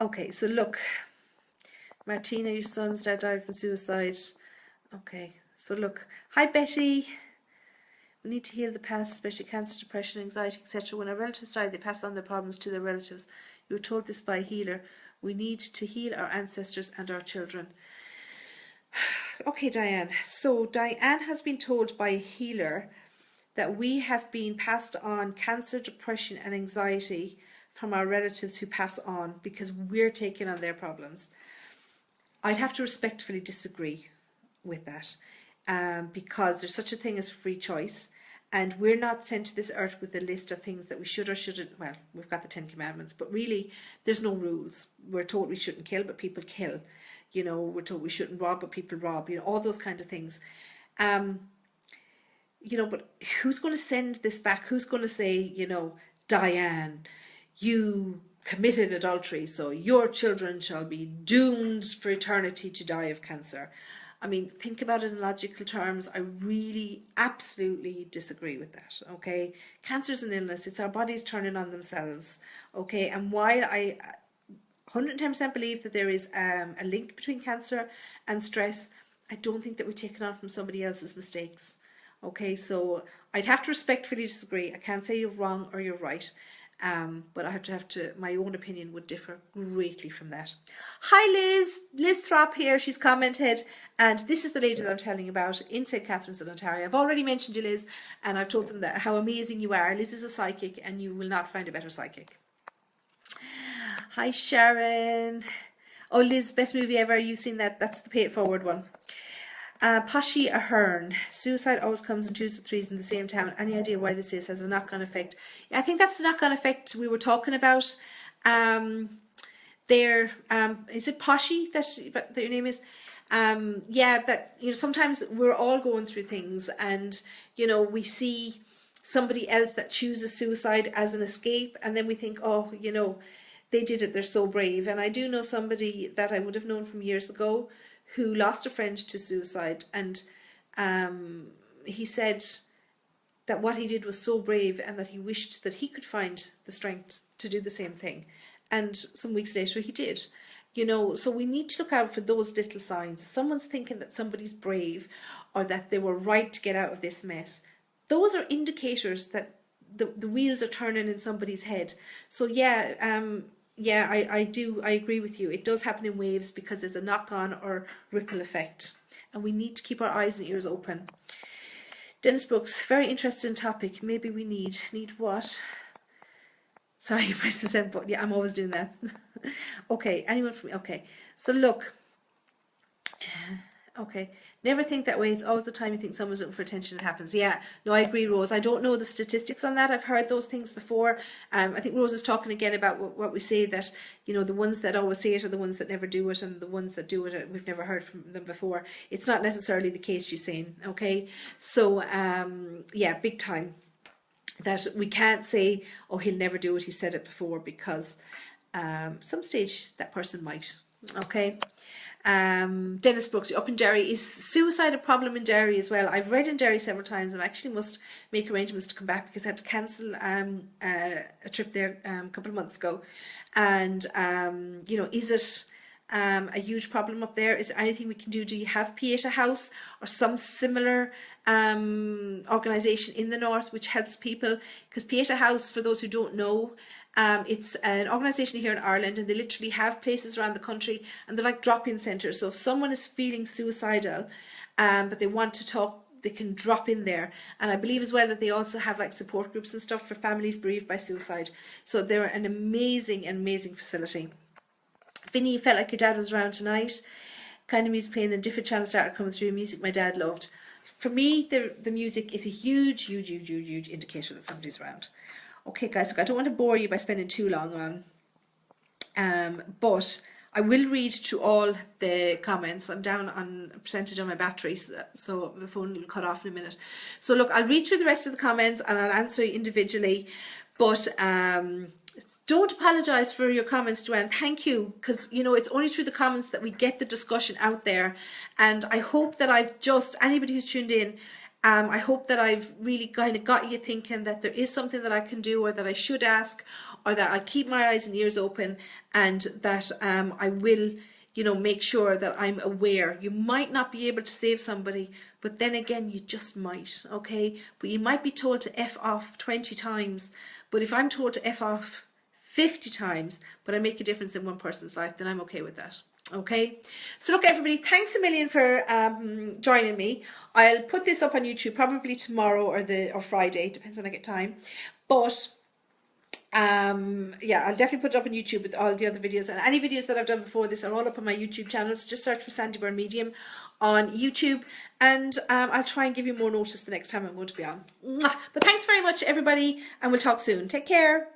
A: Okay, so look, Martina, your son's dad died from suicide. Okay, so look, hi Betty. We need to heal the past, especially cancer, depression, anxiety, etc. When our relatives die, they pass on their problems to their relatives. You were told this by a healer. We need to heal our ancestors and our children. Okay, Diane. So Diane has been told by a healer that we have been passed on cancer, depression, and anxiety from our relatives who pass on because we're taking on their problems. I'd have to respectfully disagree with that, because there's such a thing as free choice, and we're not sent to this earth with a list of things that we should or shouldn't. Well, we've got the 10 Commandments, but really there's no rules. We're told we shouldn't kill, but people kill. You know, we're told we shouldn't rob, but people rob. You know, all those kind of things. You know, but who's going to send this back? Who's going to say, you know, Diane, you committed adultery, so your children shall be doomed for eternity to die of cancer? I mean, think about it in logical terms. I really absolutely disagree with that, okay? Cancer is an illness. It's our bodies turning on themselves, okay? And while I 110% believe that there is a link between cancer and stress, I don't think that we take it on from somebody else's mistakes. Okay, so I'd have to respectfully disagree. I can't say you're wrong or you're right, but I have to. My own opinion would differ greatly from that. Hi, Liz Throp here. She's commented, and this is the lady that I'm telling you about in St. Catharines in Ontario. I've already mentioned you, Liz, and I've told them that how amazing you are. Liz is a psychic, and you will not find a better psychic. Hi, Sharon. Oh, Liz, best movie ever. You've seen that? That's the Pay It Forward one. Pashi Ahern, suicide always comes in twos or threes in the same town. Any idea why this is? Has a knock-on effect? I think that's the knock-on effect we were talking about. There, is it Pashi that your name is? Yeah, that, you know, sometimes we're all going through things, and you know, we see somebody else that chooses suicide as an escape, and then we think, oh, you know, they did it, they're so brave. And I do know somebody that I would have known from years ago who lost a friend to suicide, and he said that what he did was so brave, and that he wished that he could find the strength to do the same thing. And some weeks later he did. You know, so we need to look out for those little signs. If someone's thinking that somebody's brave, or that they were right to get out of this mess, those are indicators that the wheels are turning in somebody's head. So yeah, I agree with you. It does happen in waves because there's a knock-on or ripple effect, and we need to keep our eyes and ears open. Dennis Brooks, very interesting topic. Maybe we need what? Sorry, press the send button. Yeah, I'm always doing that. Okay, anyone from me? Okay, so look. Okay, never think that way. It's always the time you think someone's looking for attention it happens. Yeah, no, I agree, Rose. I don't know the statistics on that. I've heard those things before. I think Rose is talking again about what we say, that, you know, the ones that always say it are the ones that never do it, and the ones that do it, we've never heard from them before. It's not necessarily the case, she's saying, okay? So, yeah, big time. That we can't say, oh, he'll never do it, he said it before, because some stage that person might, okay? Dennis Brooks, up in Derry. Is suicide a problem in Derry as well? I've read in Derry several times. I actually must make arrangements to come back because I had to cancel a trip there a couple of months ago. And you know, is it a huge problem up there? Is there anything we can do? Do you have Pieta House or some similar organisation in the north which helps people? Because Pieta House, for those who don't know, it's an organisation here in Ireland, and they literally have places around the country, and they're like drop-in centres. So if someone is feeling suicidal, but they want to talk, they can drop in there. And I believe as well that they also have like support groups and stuff for families bereaved by suicide. So they're an amazing, amazing facility. Vinny, felt like your dad was around tonight. Kind of music playing, the different channels started coming through. Music my dad loved. For me, the music is a huge, huge, huge, huge, huge indicator that somebody's around. Okay, guys, look, I don't want to bore you by spending too long on, but I will read through all the comments. I'm down on a percentage on my battery, so the phone will cut off in a minute. So look, I'll read through the rest of the comments and I'll answer you individually, but don't apologise for your comments, Joanne. Thank you, because, you know, it's only through the comments that we get the discussion out there, and I hope that I've just, anybody who's tuned in, I hope that I've really kind of got you thinking that there is something that I can do, or that I should ask, or that I'll keep my eyes and ears open, and that I will, you know, make sure that I'm aware. You might not be able to save somebody, but then again, you just might, okay? But you might be told to F off 20 times, but if I'm told to F off 50 times, but I make a difference in one person's life, then I'm okay with that. Okay, so look everybody, thanks a million for joining me. I'll put this up on YouTube probably tomorrow or Friday, depends when I get time. But yeah, I'll definitely put it up on YouTube with all the other videos, and any videos that I've done before this are all up on my YouTube channel. So just search for Sandie Byrne Medium on YouTube, and I'll try and give you more notice the next time I'm going to be on. But thanks very much everybody, and we'll talk soon. Take care.